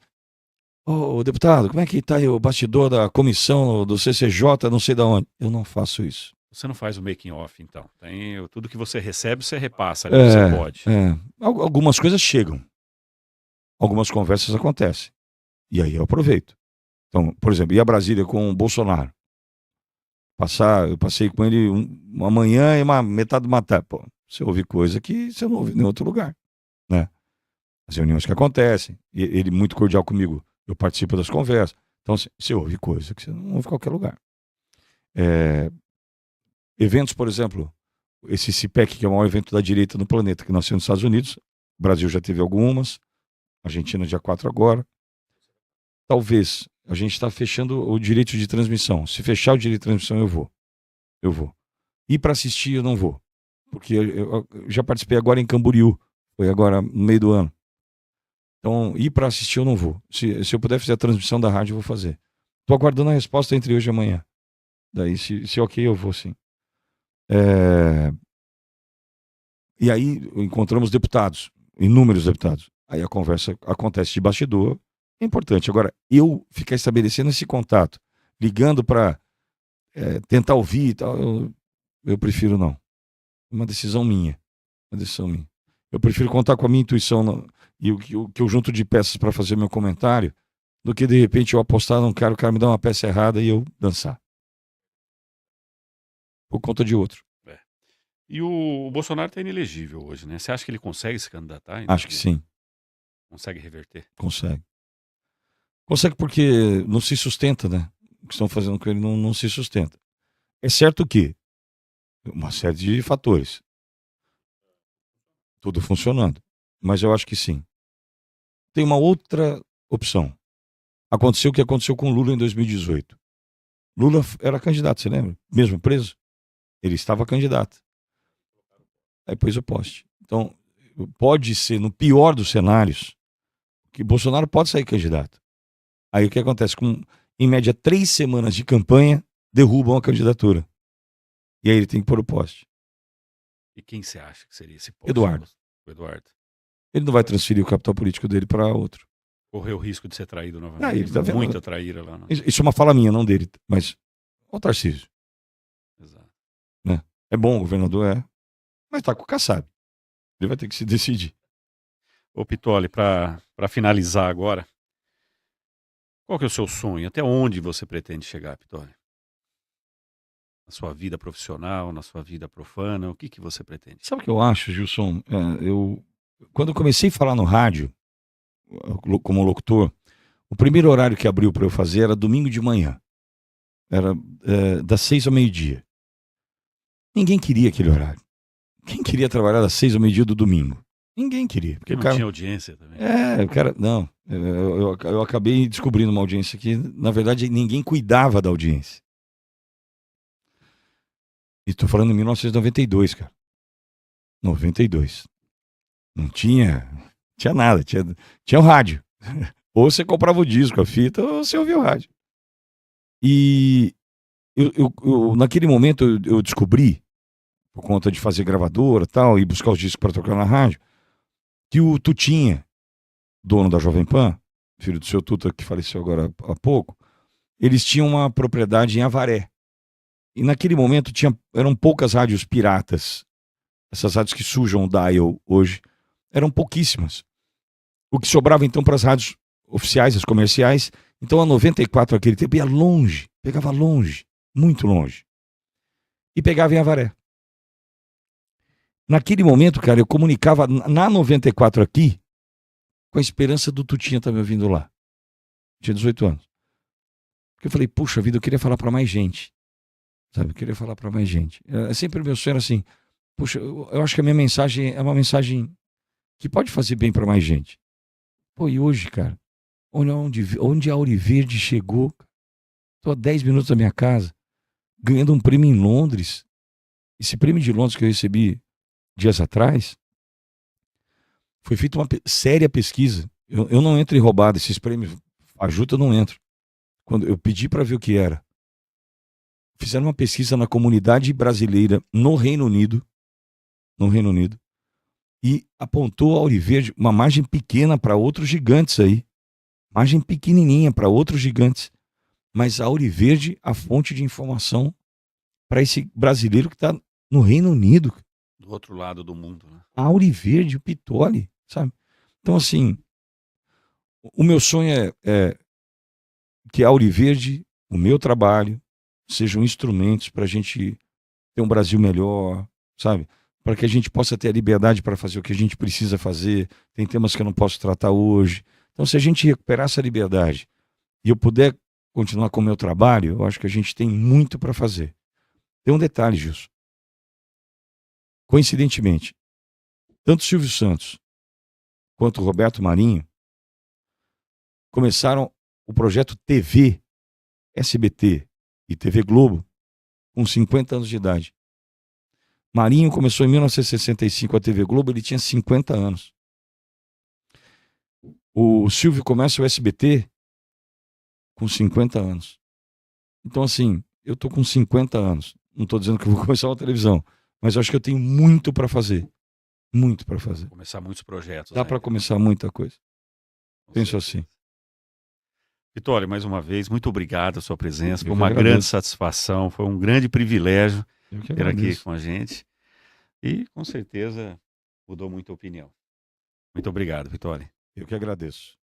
ô deputado, como é que tá aí o bastidor da comissão do CCJ, não sei de onde. Eu não faço isso. Você não faz o making off, então. Tudo que você recebe, você repassa ali, você pode. Algumas coisas chegam. Algumas conversas acontecem. E aí eu aproveito. Então, por exemplo, ia a Brasília com o Bolsonaro. Eu passei com ele uma manhã e metade de uma tarde. Pô, você ouve coisa que você não ouve em nenhum outro lugar, né? As reuniões que acontecem, ele muito cordial comigo, eu participo das conversas. Então, você ouve coisa que você não ouve em qualquer lugar. Eventos, por exemplo, esse CIPEC, que é o maior evento da direita no planeta, que nasceu nos Estados Unidos, o Brasil já teve algumas, Argentina dia 4 agora. Talvez, a gente está fechando o direito de transmissão. Se fechar o direito de transmissão, eu vou. Ir para assistir, eu não vou. Porque eu já participei agora em Camboriú, foi agora no meio do ano. Então, ir para assistir eu não vou. Se eu puder fazer a transmissão da rádio, eu vou fazer. Estou aguardando a resposta entre hoje e amanhã. Daí, se ok, eu vou sim. E aí, encontramos deputados, inúmeros deputados. Aí a conversa acontece de bastidor. É importante. Agora, eu ficar estabelecendo esse contato, ligando para tentar ouvir e tal, eu prefiro não. Uma decisão minha. Eu prefiro contar com a minha intuição e o que eu junto de peças para fazer meu comentário, do que de repente eu apostar num cara, o cara me dá uma peça errada e eu dançar. Por conta de outro. E o Bolsonaro está inelegível hoje, né? Você acha que ele consegue se candidatar? Acho que sim. Consegue reverter? Consegue. Consegue porque não se sustenta, né? O que estão fazendo com ele não se sustenta. É certo que uma série de fatores. Tudo funcionando. Mas eu acho que sim. Tem uma outra opção. Aconteceu o que aconteceu com Lula em 2018. Lula era candidato, você lembra? Mesmo preso? Ele estava candidato. Aí pôs o poste. Então, pode ser, no pior dos cenários, que Bolsonaro pode sair candidato. Aí o que acontece? Com, em média, 3 semanas de campanha, derrubam a candidatura. E aí ele tem que pôr o poste. E quem você acha que seria esse poste? Eduardo. O Eduardo. Ele não vai transferir o capital político dele para outro. Correu o risco de ser traído novamente. Ele tá vendo? Muita traíra lá. Né? Isso é uma fala minha, não dele. Mas o Tarcísio. Exato. Né? É bom, o governador é. Mas tá com o Kassab. Ele vai ter que se decidir. Ô Pitoli, para finalizar agora, qual que é o seu sonho? Até onde você pretende chegar, Pitoli? Na sua vida profissional, na sua vida profana, o que você pretende? Sabe o que eu acho, Gilson? Quando eu comecei a falar no rádio, como locutor, o primeiro horário que abriu para eu fazer era domingo de manhã. Era das 6 ao meio-dia. Ninguém queria aquele horário. Quem queria trabalhar das 6 ao meio-dia do domingo? Ninguém queria. Porque não tinha audiência também. O cara... Não. Eu acabei descobrindo uma audiência que, na verdade, ninguém cuidava da audiência. E estou falando em 1992, cara. 92. Não tinha nada. Tinha o rádio. Ou você comprava o disco, a fita, ou você ouvia o rádio. E eu naquele momento eu descobri, por conta de fazer gravadora e tal, e buscar os discos para tocar na rádio, que o Tutinha, dono da Jovem Pan, filho do seu Tuta, que faleceu agora há pouco, eles tinham uma propriedade em Avaré. E naquele momento eram poucas rádios piratas. Essas rádios que sujam o dial hoje eram pouquíssimas. O que sobrava então para as rádios oficiais, as comerciais. Então a 94 naquele tempo ia longe, pegava longe, muito longe. E pegava em Avaré. Naquele momento, cara, eu comunicava na 94 aqui com a esperança do Tutinha estar me ouvindo lá. Tinha 18 anos. Porque eu falei, puxa vida, eu queria falar para mais gente. Sabe, eu queria falar para mais gente. Sempre o meu sonho era assim, puxa, eu acho que a minha mensagem é uma mensagem que pode fazer bem para mais gente. Pô, e hoje, cara, onde a Auriverde chegou, estou a 10 minutos da minha casa, ganhando um prêmio em Londres. Esse prêmio de Londres que eu recebi dias atrás, foi feita uma séria pesquisa. Eu não entro em roubada, esses prêmios fajuta eu não entro. Quando eu pedi para ver o que era, fizeram uma pesquisa na comunidade brasileira no Reino Unido, e apontou a Ouro Verde uma margem pequena para outros gigantes aí, margem pequenininha para outros gigantes, mas a Ouro Verde a fonte de informação para esse brasileiro que está no Reino Unido. Do outro lado do mundo, né? A Ouro Verde, o Pitoli, sabe? Então, assim, o meu sonho é que a Ouro Verde, o meu trabalho, sejam instrumentos para a gente ter um Brasil melhor, sabe? Para que a gente possa ter a liberdade para fazer o que a gente precisa fazer. Tem temas que eu não posso tratar hoje. Então, se a gente recuperar essa liberdade e eu puder continuar com o meu trabalho, eu acho que a gente tem muito para fazer. Tem um detalhe, Gilson. Coincidentemente, tanto Silvio Santos quanto Roberto Marinho começaram o projeto TV, SBT e TV Globo com 50 anos de idade. Marinho começou em 1965 a TV Globo, ele tinha 50 anos. O Silvio começa o SBT com 50 anos. Então, assim, eu tô com 50 anos. Não estou dizendo que eu vou começar uma televisão, mas eu acho que eu tenho muito para fazer. Muito para fazer. Começar muitos projetos. Dá para começar muita coisa. Penso assim. Pitoli, mais uma vez, muito obrigado pela sua presença. Foi uma grande satisfação, foi um grande privilégio ter aqui com a gente. E, com certeza, mudou muito a opinião. Muito obrigado, Pitoli. Eu que agradeço.